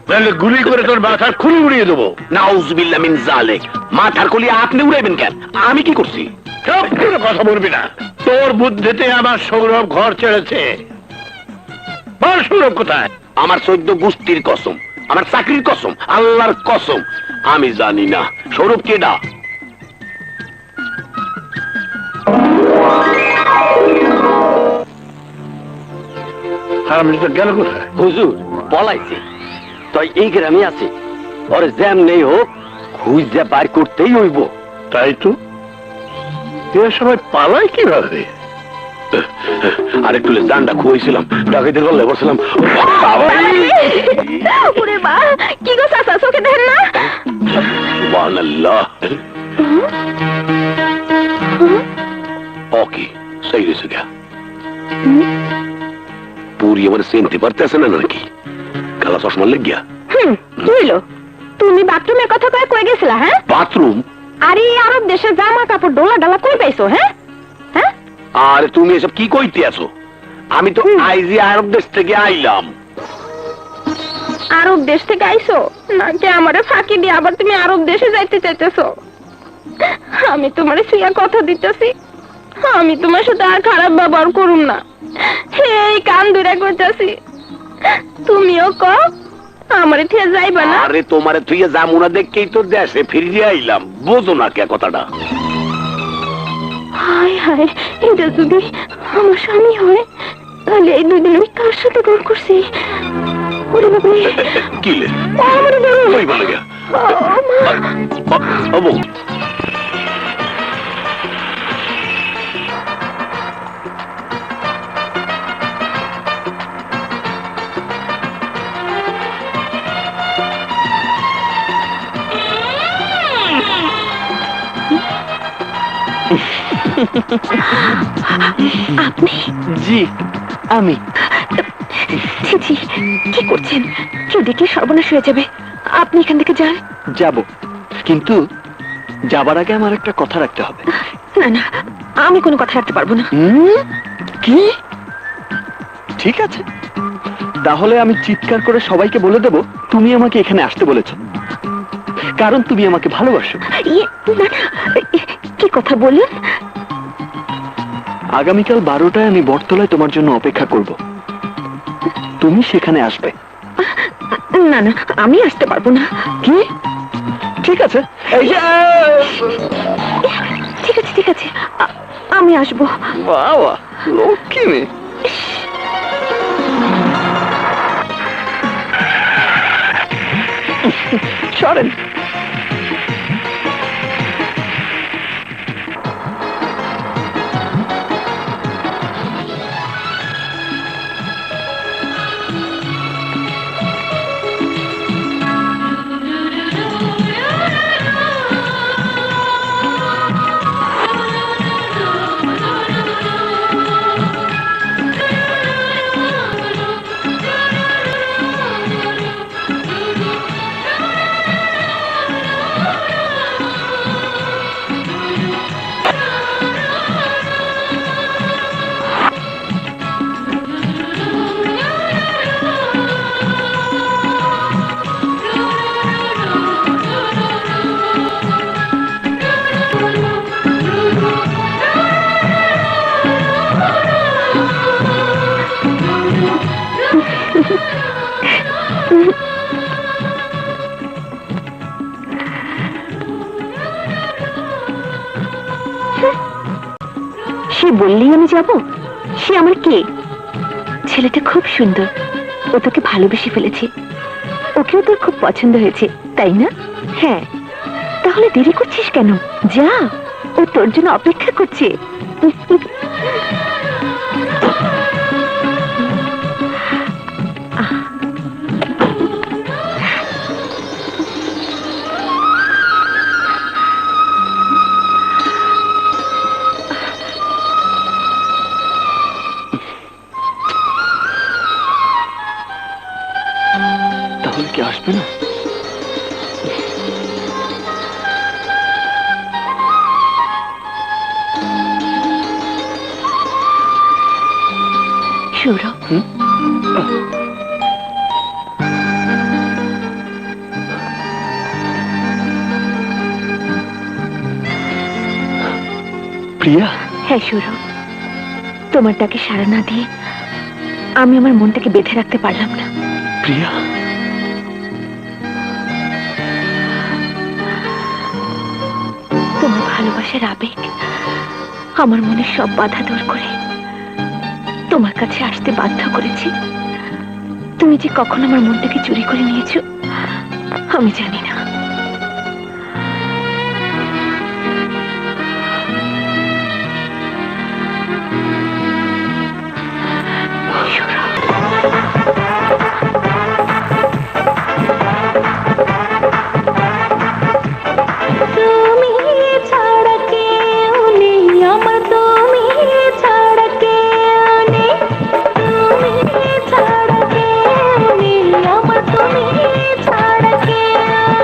তাহলে গুলি করে তোর মাথার খুলি উড়িয়ে দেবো। নাউজুবিল্লাহ মিন জালিক, মাথার কলি আপনি উড়াইবেন কেন? আমি কি করছি? চুপ করে কথা বলবি না, তোর বুদ্ধিতে আমার সৌরভ ঘর ছেড়েছে। বল সৌরভ কোথায়? আমার 14 গোষ্ঠীর কসম, আমার চাকরির কসম, আল্লাহর কসম, আমি জানি না সৌরভ কেডা। আমি তো গেল কোথায়? হুজুর পলাইছে, তাই এই গ্রামে আছে, ওর জ্যাম নেই হোক খুঁজে বাইর করতেই হইব। তাই তো, এরা সবাই পালায় কিভাবে? আর একটু জানটা খুঁজছিলাম, ডাকাইতে গল্লে বসছিলাম। ওরে মা, কি গো চাচা, চোখে দেখেন না? সুবহানাল্লাহ। ওকে সেই গেছে গা, পুরি আমার চিনতে পারতেছে না নাকি? কালা চশমা লেগিয়া। কি হইলো? তুমি বাথরুমের কথা কয়ে কয়ে গেছিলা? হ্যাঁ, বাথরুম? আরে আরব দেশে জামা কাপড় ডোলা ডালা কই পাইছো? হ্যাঁ হ্যাঁ, আরে তুমি এসব কি কইতে আছো? আমি তো আইজি আরব দেশ থেকে আইলাম। আরব দেশ থেকে আইছো নাকি আমারে ফাঁকি দিয়ে আবার তুমি আরব দেশে যাইতে চাইতেছো? আমি তোমারে সুইয়া কথা দিতেছি, আমি তোমার সাথে আর খারাপ ব্যবহার করুম না, এই কান ধরে কইতাছি। তুমিও ক আমারে ঠিক যাইবা না? আরে তোমারে তুই জামুনা দেখকেই তো দেশে ফিরে আইলাম, বোঝো না কে কথাটা? হায় হায়, এটা যদি আমার স্বামী হয় তাহলে এই 2 দিন আমি কার সাথে ঘর করছি? ওরে বাবারে, কিলে আমারে ধরো। কই বলে গা মা। অবো আপনি? জি আমি। ছি ছি, কি করছেন? কেউ দেখলে সর্বনাশ হয়ে যাবে। আপনি এখান থেকে যান। যাব, কিন্তু যাবার আগে আমার একটা কথা রাখতে হবে। না না, আমি কোনো কথা রাখতে পারবো না। কি? ঠিক আছে, তাহলে আমি চিৎকার করে সবাইকে বলে দেব তুমি আমাকে এখানে আসতে বলেছো, কারণ তুমি আমাকে ভালোবাসো। ইয়ে, না না, কি কথা বললেন? আগামীকাল 12টায় আমি বটতলায় তোমার জন্য অপেক্ষা করব, তুমি সেখানে আসবে। না না, আমি আসতে পারবো না। কি? ঠিক আছে, এই যে ঠিক আছে ঠিক আছে, আমি আসবো। বাবা, লক্ষ্মী মেয়ে। সরেন। সে বললেই আমি যাব? সে আমার কে? ছেলেটা খুব সুন্দর, ও তোকে ভালোবেসে ফেলেছে, ওকেও তোর খুব পছন্দ হয়েছে, তাই না? হ্যাঁ, তাহলে দেরি করছিস কেন? যা, ও তোর জন্য অপেক্ষা করছে। তাহলে কি আসবে না? সৌরভ, প্রিয়া। হ্যাঁ সৌরভ, তোমার ডাকে সাড়া না দিয়ে আমি আমার মনটাকে বেঁধে রাখতে পারলাম না। প্রিয়া, তোমার ভালোবাসার আবেগ আমার মনে সব বাধা দূর করে তোমার কাছে আসতে বাধ্য করেছে। তুমি যে কখন আমার মনটাকে চুরি করে নিয়েছো আমি জানি না। তুমি ছাড়া কেউ নেই আমার, তুমি ছাড়া কেউ নেই, তুমি ছাড়া কেউ নেই আমার, তুমি ছাড়া কেউ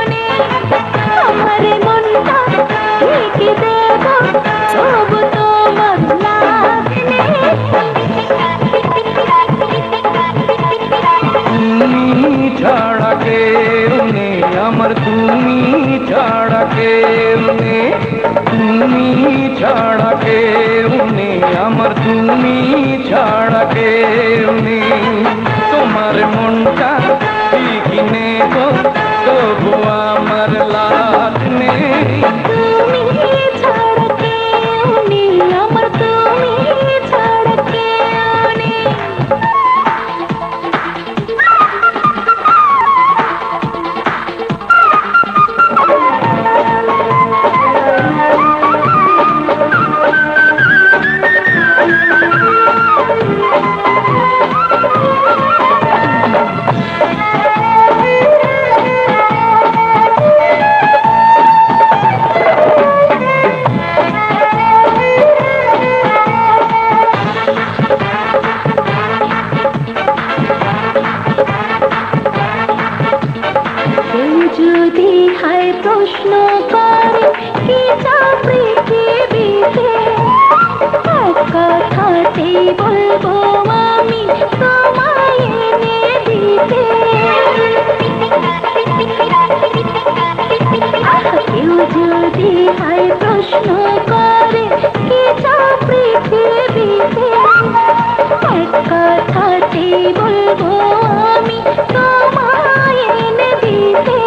প্রশ্ন করে কি চাও পৃথিবীতে এক কথাতেই বলবো আমি তোমায় এনে দিতে কেউ যদি হয় প্রশ্ন করে কি চাও পৃথিবীতে এক কথাতেই বলবো আমি তোমায় এনে দিতে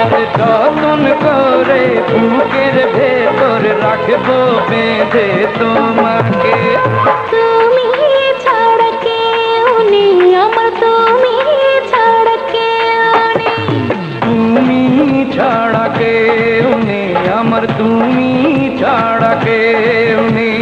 আরে যতন করে বুকের ভেতর রাখবো বেঁধে তোমাকে তুমি ছাড়া কেউ নেই আমার তুমি ছাড়া কেউ নেই তুমি ছাড়া কেউ নেই আমার তুমি ছাড়া কেউ নেই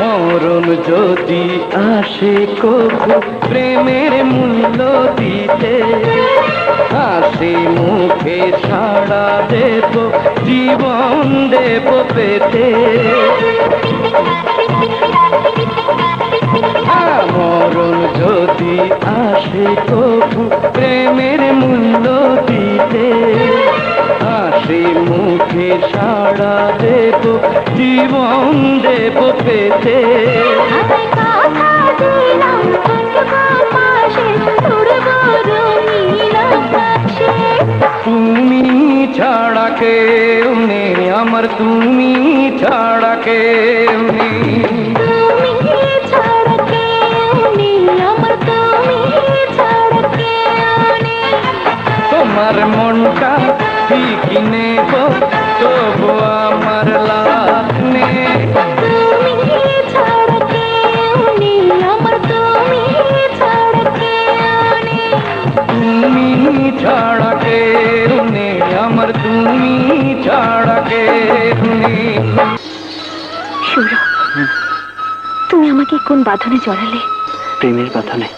মরণ যদি আসে কবু প্রেমের মূল্য দিতে হাসি মুখে সাড়া দেব জীবন দেব পেতে মরণ যদি আসে কবু প্রেমের মূল্য দিতে হাসি মুখে সাড়া দেব জীবন দেব পেতে কথা দিলাম পাশে উড়বো রঙিন আকাশে তুমি ছাড়া কেউ নেই আমার তুমি ছাড়া কেউ নেই তুমি ছাড়া কেউ নেই আমার তুমি ছাড়া কেউ নেই তোমার মনটা ঠিকই নেব তবু আমার লাভ নেই তুমি ছাড়া কেউ নেই আমার তুমি ছাড়া কেউ নেই তুমি ছাড়া কেউ নেই আমার তুমি ছাড়া কেউ নেই সৌরভ, তুমি আমাকে কোন বাঁধনে জড়ালে? প্রেমের বাঁধনে।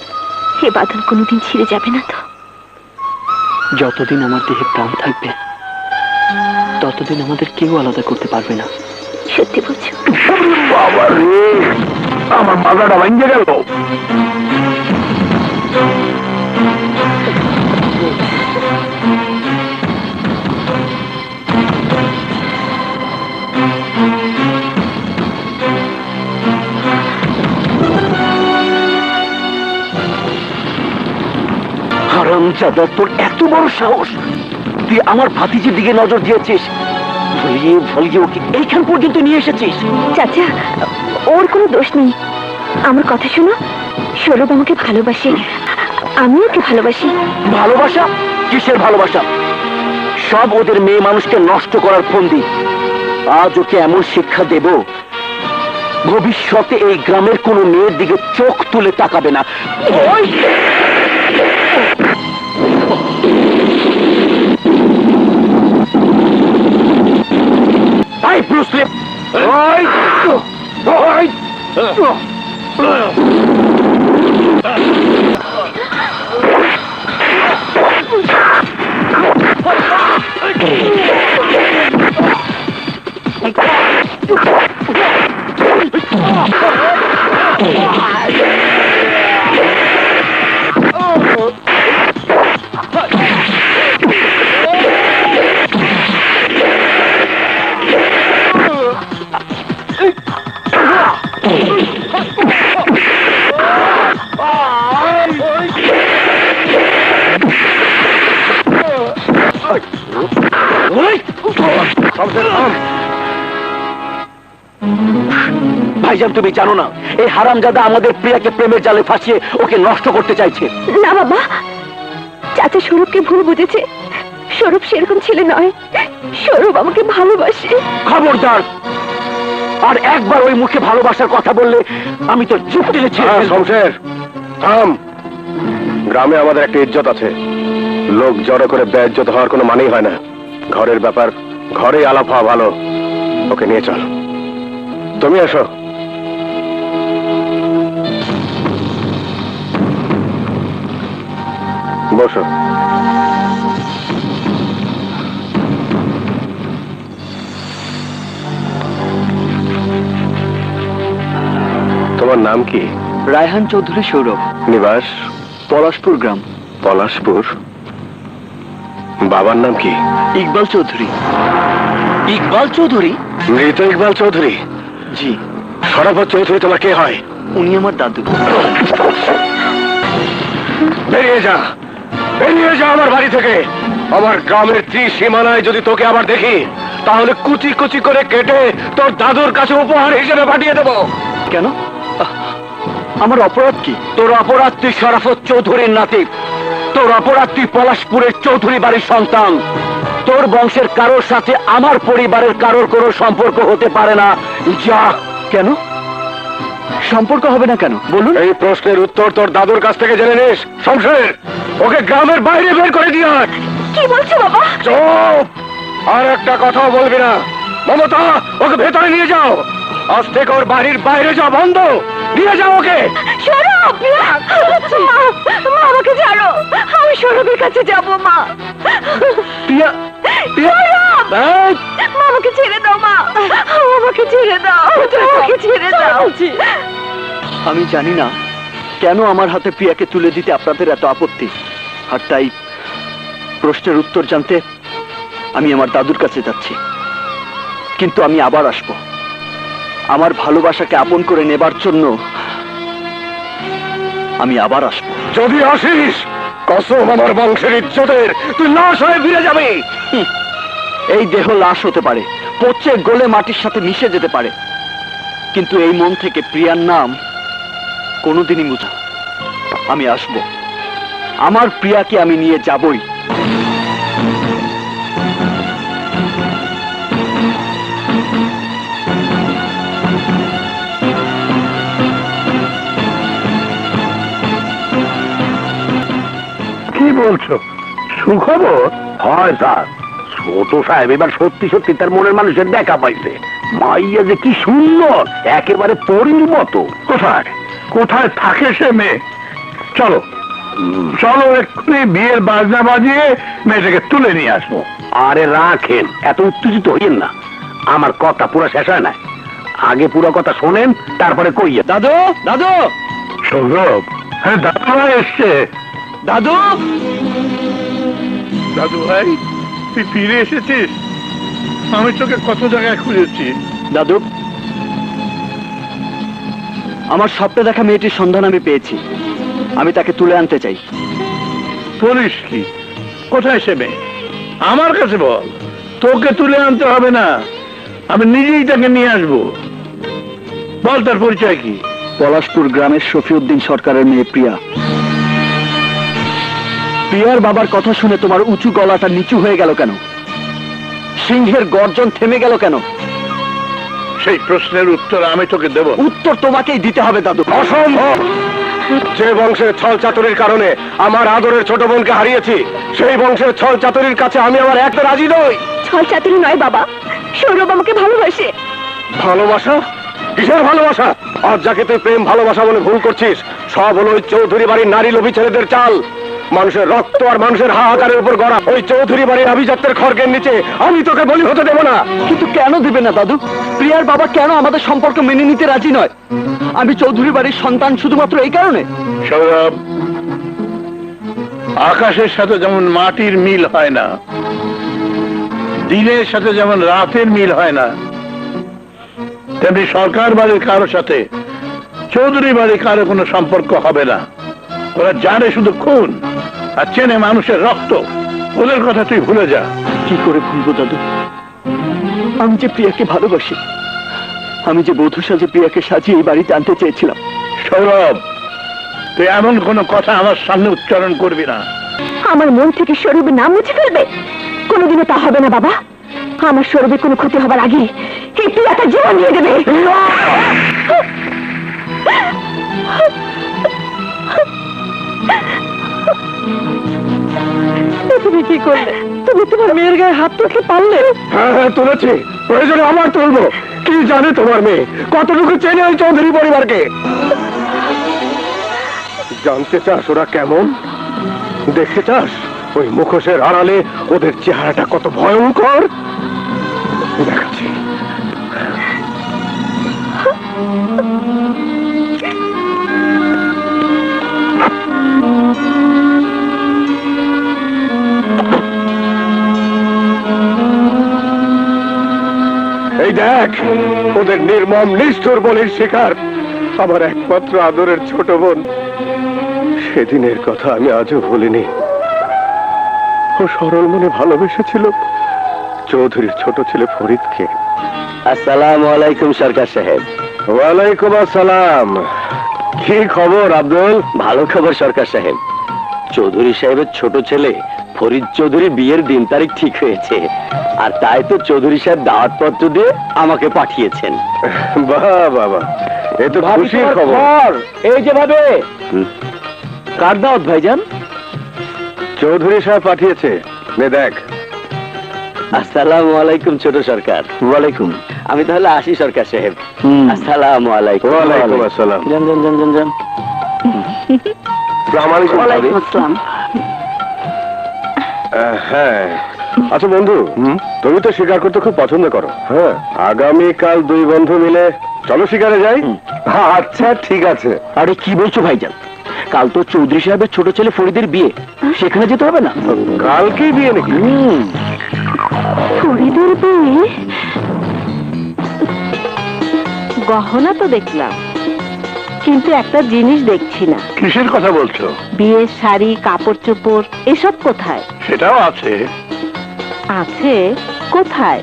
এ বাঁধন কোনোদিন ছিঁড়ে যাবে না তো? যতদিন আমার দেহে প্রাণ থাকবে ততদিন আমাদের কেউ আলাদা করতে পারবে না। সত্যি বলছো? বাবা রে, আমার মাথাটা ভেঙে গেল। হারামজাদা, তোর এত বড় সাহস! তুই আমার ভাতিজির দিকে নজর দিয়েছিস, ভুলিয়ে ভুলিয়ে ওকে এইখান পর্যন্ত নিয়ে এসেছিস। চাচা, ওর কোনো দোষ নেই। আমার কথা শোনো, সৌরভ আমাকে ভালোবাসে, আমি ওকে ভালোবাসি। ভালোবাসা? কিসের ভালোবাসা? সব ওদের মেয়ে মানুষকে নষ্ট করার ফন্দি। আজ ওকে এমন শিক্ষা দেব, ভবিষ্যতে এই গ্রামের কোনো মেয়ের দিকে চোখ তুলে তাকাবে না। ওই! এই ব্রুস লি! ওই! ওই! ভাইজান, তুমি জানো না এই হারামজাদা আমাদের প্রিয়াকে প্রেমের জালে ফাঁসিয়ে ওকে নষ্ট করতে চাইছে। না বাবা, চাচা সৌরভকে ভুল বুঝেছে। সৌরভ সেরকম ছেলে নয়, সৌরভ আমাকে ভালোবাসে। খবরদার! আর একবার ওই মুখে ভালোবাসার কথা বললে আমি তো চুপ টেনেছি। শমশের, থাম। গ্রামে আমাদের একটা ইজ্জত আছে, লোক জড়ো করে বেইজ্জত হওয়ার কোনো মানেই হয় না। ঘরের ব্যাপার ঘরেই আলাপ হওয়া ভালো। ওকে নিয়ে চল। তুমি এসো। বসো। তোমার নাম কি? রায়হান চৌধুরী সৌরভ, নিবাস? পলাশপুর গ্রাম। পলাশপুর। বাবার নাম কি? ইকবাল চৌধুরী। ইকবাল চৌধুরী? মৃত ইকবাল চৌধুরী? জি। শরাফত চৌধুরী তোমার কে হয়? উনি আমার দাদু। বেরিয়ে যা, বেরিয়ে যা আমার বাড়ি থেকে। আমার গ্রামের ত্রিসীমানায় যদি তোকে আবার দেখি, তাহলে কুচি কুচি করে কেটে তোর দাদুর কাছে উপহার হিসেবে পাঠিয়ে দেবো। কেন? আমার অপরাধ কি? তোর অপরাধ তুই শরাফত চৌধুরীর নাতি। তোর অপরাধ তুই পলাশপুরের চৌধুরী বাড়ির সন্তান। তোর বংশের কারোর সাথে আমার পরিবারের কারোর কোনো সম্পর্ক হতে পারে না। যা। কেন সম্পর্ক হবে না কেন বলুন? এই প্রশ্নের উত্তর তোর দাদুর কাছ থেকে জেনে নিস। শমশের, ওকে গ্রামের বাইরে বের করে দিয়ে আয়। কি বলছো বাবা? চুপ! আর একটা কথাও বলবি না। মমতা, ওকে ভেতরে নিয়ে যাও। আজ থেকে ওর বাড়ির বাইরে যা বন্ধ। নিয়ে যাও ওকে। সৌরভ! মা, মা আমাকে ছাড়ো, আমি সৌরভের কাছে যাব। মা, প্রিয়া, সৌরভ! মা আমাকে ছেড়ে দাও। মা আমাকে ছেড়ে দাও, আমাকে ছেড়ে দাও। আমি জানি না কেন আমার হাতে প্রিয়াকে তুলে দিতে আপনাদের এত আপত্তি, আর তাই প্রশ্নের উত্তর জানতে আমি আমার দাদুর কাছে যাচ্ছি। কিন্তু আমি আবার আসব। আমার ভালোবাসাকে আপন করে নেবার জন্য আমি আবার আসব। যদি আসিস, কসম আমার বংশের ইজ্জতের, তুই লাশ হয়ে ফিরে যাবি। এই দেহ লাশ হতে পারে, পচে গলে মাটির সাথে মিশে যেতে পারে, কিন্তু এই মন থেকে প্রিয়ার নাম কোনোদিনই মুছা। আমি আসব, আমার প্রিয়াকে আমি নিয়ে যাবই। কি বলছো? সুখবর? হয় স্যার, ছোট সাহেব এবার সত্যি সত্যি তার মনের মানুষের দেখা পাইছে। মাইয়া যে কি সুন্দর, একেবারে পরীর মতো। কোথায় কোথায় থাকে সে মেয়ে? চলো চলো, এক্ষুনি বিয়ের বাজনা বাজিয়ে মেয়েটাকে তুলে নিয়ে আসবো। আরে রাখেন, এত উত্তেজিত হইয়েন না। আমার কথা পুরো শেষ হয় না, আগে পুরো কথা শোনেন, তারপরে কইয়া। দাদু, দাদু, সৌরভ, হ্যাঁ দাদু ভাই এসছে। দাদু! দাদু ভাই, তুই ফিরে এসেছিস? আমি তোকে কত জায়গায় খুঁজেছি। দাদু, আমার স্বপ্নে দেখা মেয়েটির সন্ধান আমি পেয়েছি। আমি তাকে তুলে আনতে চাই। বলিস কি? কোথায় সে মেয়ে? আমার কাছে বল। তোকে তুলে আনতে হবে না, আমি নিজেই তাকে নিয়ে আসবো। বল তার পরিচয় কি? পলাশপুর গ্রামের শফিউদ্দিন সরকারের মেয়ে প্রিয়া। প্রিয়ার বাবার কথা শুনে তোমার উঁচু গলাটা নিচু হয়ে গেল কেন? সিংহের গর্জন থেমে গেল কেন? সেই প্রশ্নের উত্তর আমি তোকে দেব। উত্তর তোমাকেই দিতে হবে দাদু। অসম্ভব! যে বংশের ছল চাতুরির কারণে আমার আদরের ছোট বোনকে হারিয়েছি, সেই বংশের ছল চাতুরির কাছে আমি আমার একটা রাজি নই। ছল চাতুরি নয় বাবা, সৌরভ আমাকে ভালোবাসে। ভালোবাসা? কিসের ভালোবাসা? আজ যাকে তুই প্রেম ভালোবাসা বলে ভুল করছিস, সব হলো ওই চৌধুরী বাড়ির নারী লোভী ছেলেদের চাল। মানুষের রক্ত আর মানুষের হাহাকারের উপর গড়া ওই চৌধুরী বাড়ির আভিজাত্যের খড়গের নিচে আমি তোকে বলি হতে দেব না। কিন্তু কেন দিবে না দাদু? প্রিয়ার বাবা কেন আমাদের সম্পর্ক মেনে নিতে রাজি নয়? আমি চৌধুরী বাড়ির সন্তান শুধুমাত্র এই কারণে? সৌরভ, আকাশের সাথে যেমন মাটির মিল হয় না, দিনের সাথে যেমন রাতের মিল হয় না, তেমনি সরকার বাড়ির কারো সাথে চৌধুরী বাড়ির কারো কোনো সম্পর্ক হবে না। ওরা জানে শুধু খুন আর চেনে মানুষের রক্ত। ওদের কথা তুই ভুলে যা। কি করে ভুলবো দাদু? আমি যে প্রিয়াকে ভালোবাসি, আমি যে বধূ সাজে প্রিয়াকে সাজিয়ে এই বাড়িতে আনতে চেয়েছিলাম। সৌরভ, তুই এমন কোনো কথা আমার সামনে উচ্চারণ করবি না। আমার মন থেকে সৌরভের নাম মুছে ফেলবে? কোনোদিনও তা হবে না বাবা। আমার সৌরভের কোনো ক্ষতি হবার আগে এই প্রিয়াটা জীবন দিয়ে দেবে। করলে? তুমি তোমার মেয়ের গায়ে হাত তুলতে পারলে? হ্যাঁ হ্যাঁ তুলেছি, প্রয়োজনে আমার তুলবো। কি জানে তোমার মেয়ে কতটুকু চেনে ওই চৌধুরী পরিবারকে? জানতে চাস ওরা কেমন? দেখতে চাস ওই মুখোশের আড়ালে ওদের চেহারাটা কত ভয়ঙ্কর? দেখাচ্ছি। এই দেখ ওদের নির্মম নিষ্ঠুর বলির শিকার আমার একমাত্র আদরের ছোট বোন। সেদিনের কথা আমি আজও ভুলিনি। ও সরল মনে ভালোবেসেছিল চৌধুরীর ছোট ছেলে ফরিদকে। আসসালামু আলাইকুম সরকার সাহেব। ওয়ালাইকুম আসসালাম। কি খবর আব্দুল? ভালো খবর সরকার সাহেব, চৌধুরী সাহেবের ছোট ছেলে ফরিদ চৌধুরী বিয়ের দিন তারিখ ঠিক হয়েছে, আর তাই তো চৌধুরী সাহেব দাওয়াতপত্র দিয়ে আমাকে পাঠিয়েছেন। বাহ বাবা, এ তো খুশির খবর। এই যে ভাবে কার দাওয়াত ভাইজান? চৌধুরী সাহেব পাঠিয়েছে, নে দেখ। আসসালামু আলাইকুম ছোট সরকার। ওয়ালাইকুম। আমি তাহলে আসি সরকার সাহেব। আসসালামু আলাইকুম। ওয়ালাইকুম আসসালাম। যান যান যান যান যান। ওয়ালাইকুম আসসালাম। হ্যাঁ আচ্ছা বন্ধু, তুমি তো শিকার করতে খুব পছন্দ করো। হ্যাঁ, আগামীকাল দুই বন্ধু মিলে চলো শিকারে যাই। আচ্ছা ঠিক আছে। আরে কি বলছো ভাইজান, কাল তো চৌধুরী সাহেবের ছোট ছেলে ফরিদের বিয়ে, সেখানে যেতে হবে না? কালকেই বিয়ে নাকি? ফরিদের বিয়ে? গহনা তো দেখলাম, কিন্তু একটা জিনিস দেখছি না। কিসের কথা বলছো? বিয়ের শাড়ি, কাপড় চোপড় এসব কোথায়? সেটাও আছে। আছে কোথায়?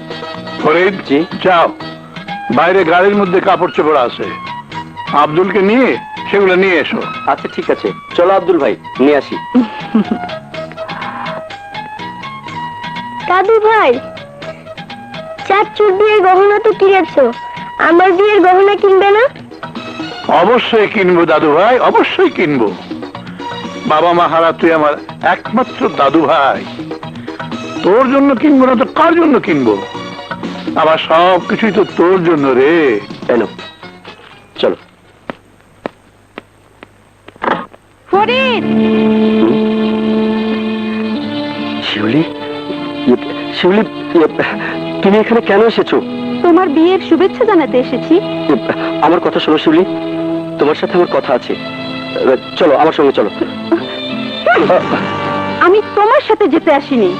ফরিদ, জি। যাও, বাইরে গাড়ির মধ্যে কাপড় চোপড় আছে, আব্দুলকে নিয়ে সেগুলো নিয়ে এসো। আচ্ছা ঠিক আছে, চলো আব্দুল ভাই নিয়ে আসি। দাদু ভাই, চাচুর বিয়ের গহনা তো কিনেছো, আমার বিয়ের গহনা কিনবে না? অবশ্যই কিনবো দাদু ভাই, অবশ্যই কিনবো। বাবা মা হারা তুই আমার একমাত্র দাদু ভাই, তোর জন্য কিনবো না তো কার জন্য কিনবো? আবার সব কিছুই তো তোর জন্য রে। এলো চলো। ফরিদ, শিউলি, শিউলি, তুমি এখানে কেন এসেছো? তোমার বিয়ের শুভেচ্ছা জানাতে এসেছি। আমার কথা শোনো শিউলি, তোমার সাথে আমার কথা আছে, চলো আমার সঙ্গে চলো। আমি তোমার সাথে যেতে আসিনি,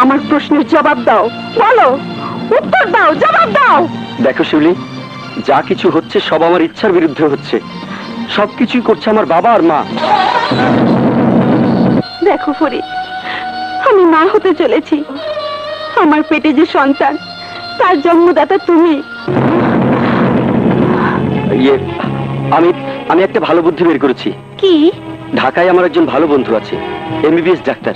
আমার প্রশ্নের জবাব দাও। বলো, উত্তর দাও, জবাব দাও। দেখো শিউলি, যা কিছু হচ্ছে সব আমার ইচ্ছার বিরুদ্ধে হচ্ছে, সবকিছুই করছে আমার বাবা আর মা। দেখো ফরিদ, আমি মা হতে চলেছি। আমার পেটে যে সন্তান, তার জন্মদাতা তুমি। ইয়ে, আমি আমি একটা ভালো বুদ্ধি বের করেছি। কি? ঢাকায় আমার একজন ভালো বন্ধু আছে, এমবিবিএস ডাক্তার।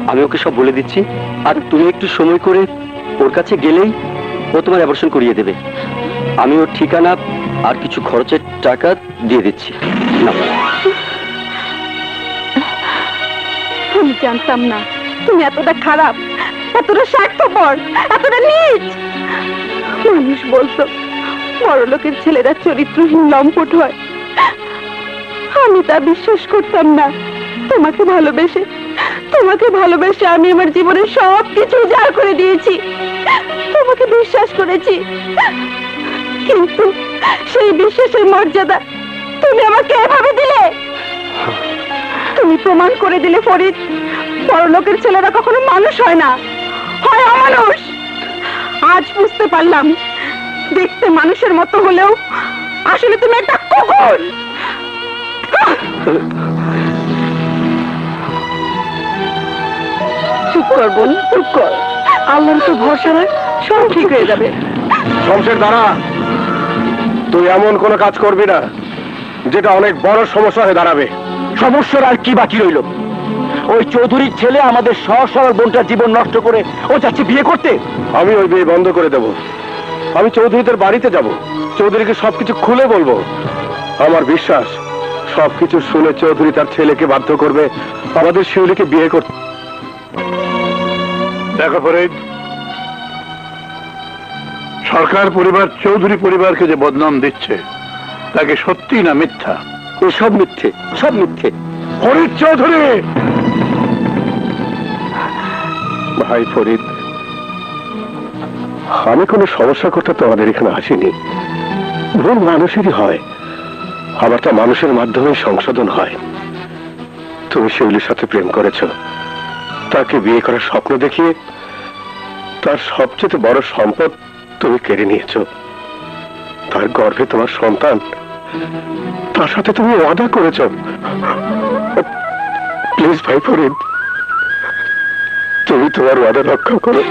আমি ওকে সব বলে দিচ্ছি, আর তুমি একটু সময় করে ওর কাছে গেলেই ও তোমার অ্যাবর্শন করিয়ে দেবে। আমি ওর ঠিকানা আর কিছু খরচের টাকা দিয়ে দিচ্ছি। নাও। আমি জানতাম না তুমি এতটা খারাপ, এতটা স্বার্থপর, এতটা নীচ। মানুষ বলতো বড়লোকের ছেলেরা চরিত্রহীন লম্পট হয়, আমি তা বিশ্বাস করতাম না। তোমাকে ভালোবেসে আমি আমার জীবনের সব কিছু উজাড় করে দিয়েছি, তোমাকে বিশ্বাস করেছি। কিন্তু সেই বিশ্বাসের মর্যাদা তুমি আমাকে এভাবে দিলে। তুমি প্রমাণ করে দিলে ফরিদ, বড়লোকের ছেলেরা কখনো মানুষ হয় না, হয় অমানুষ। আজ বুঝতে পারলাম, দেখতে মানুষের মতো হলেও আসলে তুমি একটা কুকুর। চুপ কর বোন, চুপ কর। আল্লাহর তো ভরসা রাখ, সব ঠিক হয়ে যাবে। শমশের দাঁড়া, তুই এমন কোনো কাজ করবি না যেটা অনেক বড় সমস্যা হয়ে দাঁড়াবে। সমস্যার আর কি বাকি রইল? ওই চৌধুরীর ছেলে আমাদের সহজ সরল বোনটার জীবন নষ্ট করে ও যাচ্ছে বিয়ে করতে। আমি ওই বিয়ে বন্ধ করে দেব। আমি চৌধুরীদের বাড়িতে যাব, চৌধুরীকে সবকিছু খুলে বলবো। আমার বিশ্বাস সবকিছু শুনে চৌধুরী তার ছেলেকে বাধ্য করবে আমাদের শিউলিকে বিয়ে করতে। দেখো ফরিদ, সরকার পরিবার চৌধুরী পরিবারকে যে বদনাম দিচ্ছে তাকে সত্যি না মিথ্যা? এসব মিথ্যে, সব মিথ্যে। ফরিদ চৌধুরী! ভাই ফরিদ, আমি কোনো সমস্যা করতে তোমাদের এখানে আসিনি। ভুল মানুষেরই হয়, আবারটা মানুষের মাধ্যমে সংশোধন হয়। তুমি শিউলির সাথে প্রেম করেছ, তাকে বিয়ে করার স্বপ্ন দেখিয়ে তার সবচেয়ে বড় সম্পদ তুমি কেড়ে নিয়েছ। তার গর্ভে তোমার সন্তান, তার সাথে তুমি ওয়াদা করেছ। প্লিজ ভাই ফরিদ, তুমি তোমার ওয়াদা রক্ষা করো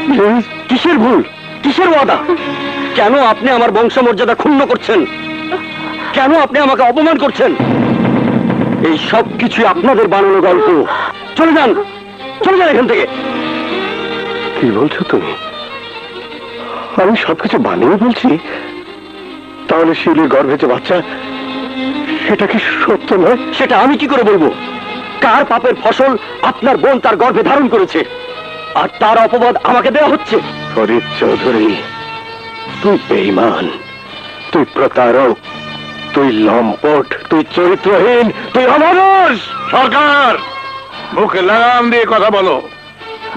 প্লিজ। কিসের ভুল, কিসের ওয়াদা? কেন আপনি আমার বংশমর্যাদা ক্ষুণ্ণ করছেন? কেন আপনি আমাকে অপমান করছেন? এই সব কিছু আপনাদের বানানো গল্প। চলে যান, চলে যান এখান থেকে। কি বলছো তুমি? আমি সবকিছু বানিয়ে বলছি? তাহলে শিউলির গর্ভে যে বাচ্চা, সেটা কি সত্য নয়? সেটা আমি কি করে বলবো? কার পাপের ফসল আপনার বোন তার গর্ভে ধারণ করেছে, আর তার অপবাদ আমাকে দেওয়া হচ্ছে? ফরিদ চৌধুরী, তুই বেঈমান, তুই প্রতারক, তুই লম্পট, তুই চরিত্রহীন, তুই অমানুষ। সরকার, মুখে লাগাম দিয়ে কথা বলো,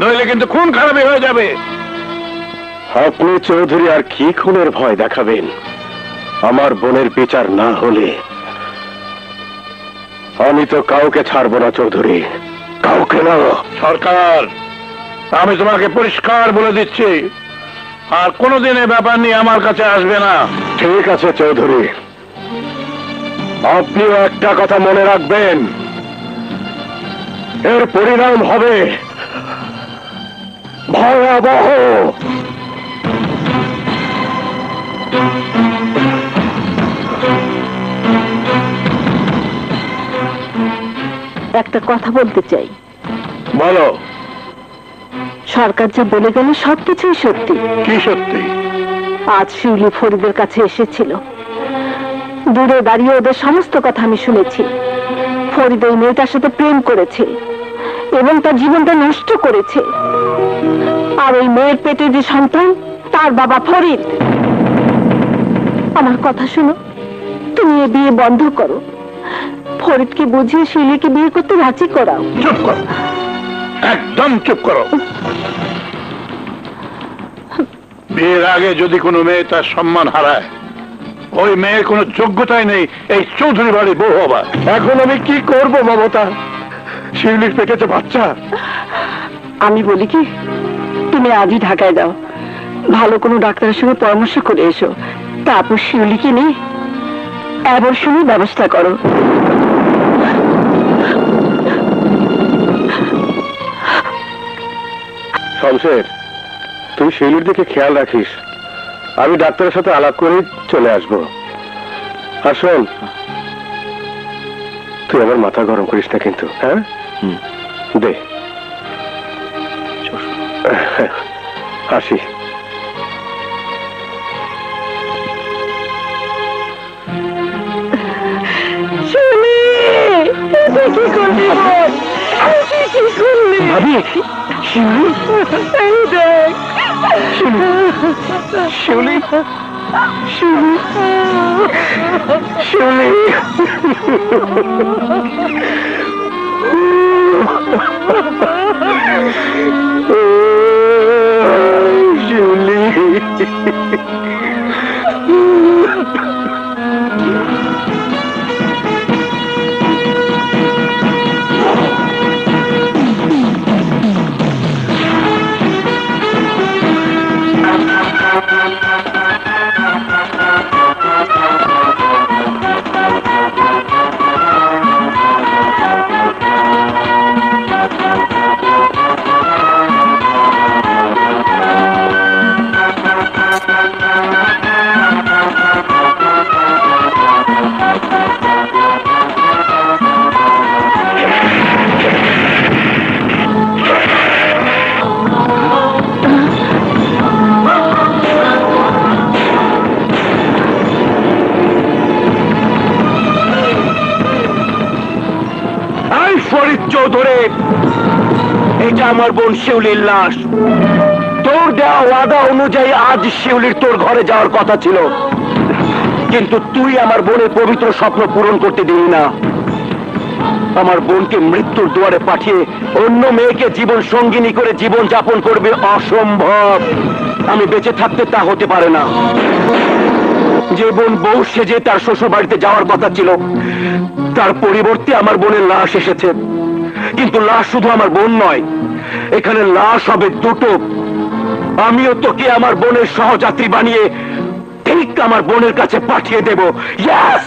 নইলে কিন্তু খুন খারাপই হয়ে যাবে। আপনি চৌধুরী আর কি খুনের ভয় দেখাবেন? আমার বোনের বিচার না হলে আমি তো কাউকে ছাড়বো না চৌধুরী, কাউকে না। সরকার, আমি তোমাকে পরিষ্কার বলে দিচ্ছি, আর কোনোদিন এ ব্যাপার নিয়ে আমার কাছে আসবে না। ঠিক আছে চৌধুরী, আপনিও একটা কথা মনে রাখবেন, এর পরিণাম হবে ভয়াবহ। একটা কথা বলতে চাই। বলো। সরকার যা বলে গেল সবকিছুই সত্যি। কি সত্যি? আজ শিউলি ফরিদের কাছে এসেছিল, দূরে দাঁড়িয়ে ওদের সমস্ত কথা আমি শুনেছি। ফরিদ ওই মেয়েটার সাথে প্রেম করেছে এবং তার জীবনটা নষ্ট করেছে। আর ওই মেয়ের পেটে যে সন্তান, তার বাবা ফরিদ। আমার কথা শোনো, তুমি এ বিয়ে বন্ধ করো। ফরিদকে বুঝিয়ে শিউলিকে বিয়ে করতে রাজি করাও। চুপ করো, একদম চুপ করো। বিয়ের আগে যদি কোনো মেয়ে তার সম্মান হারায়, ওই মেয়ের কোনো যোগ্যতাই নেই এই চৌধুরী বাড়ির বউ হবার। এখন আমি কি করব মমতা? শিউলির পেটে যে বাচ্চা। আমি বলি কি, তুমি আজই ঢাকায় যাও, ভালো কোনো ডাক্তারের সঙ্গে পরামর্শ করে এসো, তারপর শিউলিকে নিয়ে অ্যাবর্শনের ব্যবস্থা করো। শমশের, তুই শিউলির দিকে খেয়াল রাখিস, আমি ডাক্তারের সাথে আলাপ করে চলে আসবো। আর শোন, তুই আমার মাথা গরম করিস না কিন্তু, হ্যাঁ? দে, আসি। কি করলি বল? কি করলি ভাবি, এই দেখ, শিউলি, শিউলি, শিউলি। শিউলি। এটা আমার বোন শিউলির লাশ। তোর দেওয়া ওয়াদা অনুযায়ী আজ শিউলির তোর ঘরে যাওয়ার কথা ছিল, কিন্তু তুই আমার বোনের পবিত্র স্বপ্ন পূরণ করতে দিলি না। আমার বোনকে মৃত্যুর দুয়ারে পাঠিয়ে অন্য মেয়েকে জীবন সঙ্গিনী করে জীবন যাপন করবে অসম্ভব। আমি বেঁচে থাকতে তা হতে পারে না। যে বোন বউ সেজে তার শ্বশুর বাড়িতে যাওয়ার কথা ছিল, তার পরিবর্তে আমার বোনের লাশ এসেছে। কিন্তু লাশ শুধু আমার বোন নয়, এখানে লাশ হবে দুটো। আমিও তোকে আমার বোনের সহযাত্রী বানিয়ে ঠিক আমার বোনের কাছে পাঠিয়ে দেব। ইয়েস!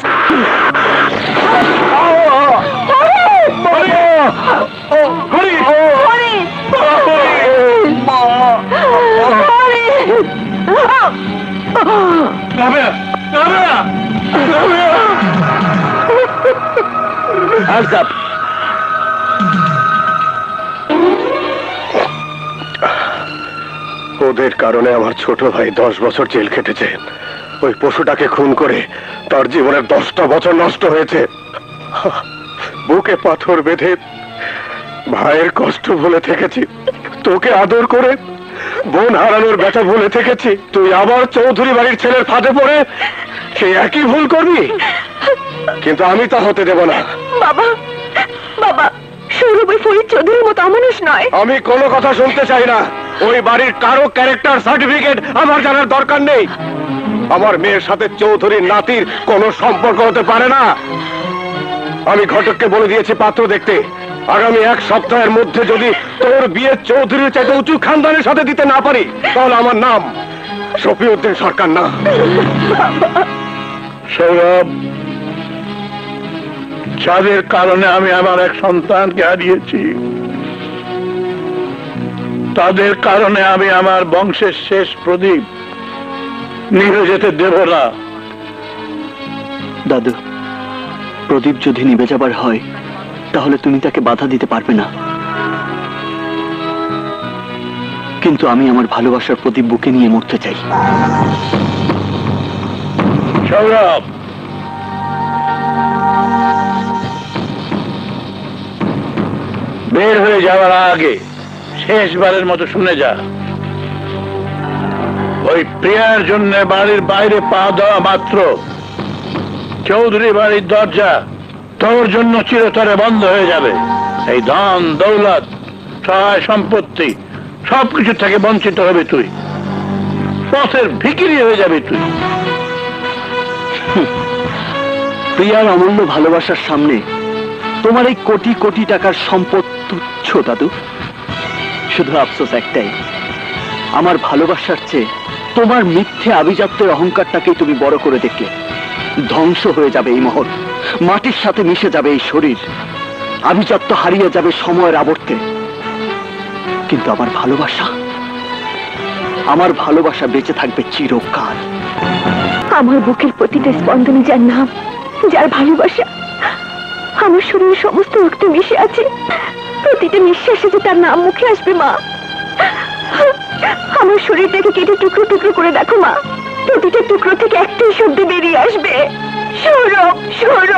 Hands up! ওদের কারণে আমার ছোট ভাই 10 বছর জেল খেটেছে। ওই পশুটাকে খুন করে তার জীবনের 10টা বছর নষ্ট হয়েছে। বুকে পাথর বেঁধে ভাইয়ের কষ্ট ভুলে থেকেছি, তোকে আদর করে বোন হারানোর ব্যথা ভুলে থেকেছি। তুই আবার চৌধুরী বাড়ির ছেলের ফাঁদে পড়ে সে একই ভুল করবি, কিন্তু আমি তা হতে দেব না। বাবা, বাবা, সৌরভ ওই ফরিদ চৌধুরীর মতো অমানুষ নয়। আমি কোনো কথা শুনতে চাই না। ওই বাড়ির কারো ক্যারেক্টার সার্টিফিকেট আমার জানার দরকার নেই। আমার মেয়ের সাথে চৌধুরীর নাতির কোনো সম্পর্ক হতে পারে না। আমি ঘটককে বলে দিয়েছি পাত্র দেখতে। আগামী 1 সপ্তাহের মধ্যে যদি তোর বিয়ে চৌধুরীর চাইতে উঁচু খানদানের সাথে দিতে না পারি, তাহলে আমার নাম শফিউদ্দিন সরকার না। সৌরভ, যাদের কারণে আমি আমার এক সন্তানকে হারিয়েছি, তাদের কারণে আমি আমার বংশের শেষ প্রদীপ নিভে যেতে দেব না। দাদু, প্রদীপ যদি নিভে যাবার হয়, তাহলে তুমি তাকে বাধা দিতে পারবে না। কিন্তু আমি আমার ভালোবাসার প্রদীপ বুকে নিয়ে মরতে চাই। সৌরভ, বের হয়ে যাওয়ার আগে শেষবারের মতো শুনে যা, ওই প্রিয়ার জন্য বাড়ির বাইরে পা দেওয়া মাত্র চৌধুরী বাড়ির দরজা তোর জন্য চিরতরে বন্ধ হয়ে যাবে। এই ধন দৌলত সহায় সম্পত্তি সবকিছু থেকে বঞ্চিত হবে তুই, পথের ভিখিরি হয়ে যাবে তুই। প্রিয়ার অমূল্য ভালোবাসার সামনে তোমার এই কোটি কোটি টাকার সম্পদ তুচ্ছ দাদু। শুধু আফসোস একটাই, আমার ভালোবাসার চেয়ে তোমার মিথ্যে আভিজাত্যের অহংকারটাকেই তুমি বড় করে দেখলে। ধ্বংস হয়ে যাবে এই মহল, মাটির সাথে মিশে যাবে এই শরীর, আভিজাত্য হারিয়ে যাবে সময়ের আবর্তে। কিন্তু আমার ভালোবাসা বেঁচে থাকবে চিরকাল। আমার বুকের প্রতিটা স্পন্দনে যার নাম, যার ভালোবাসা আমার শরীরের সমস্ত রক্তে মিশে আছে, প্রতিটা নিঃশ্বাসে যে তার নাম মুখে আসবে মা। আমার শরীরটাকে কেটে টুকরো টুকরো করে দেখো মা, প্রতিটা টুকরো থেকে একটাই শব্দ বেরিয়ে আসবে, সৌরভ, সৌরভ।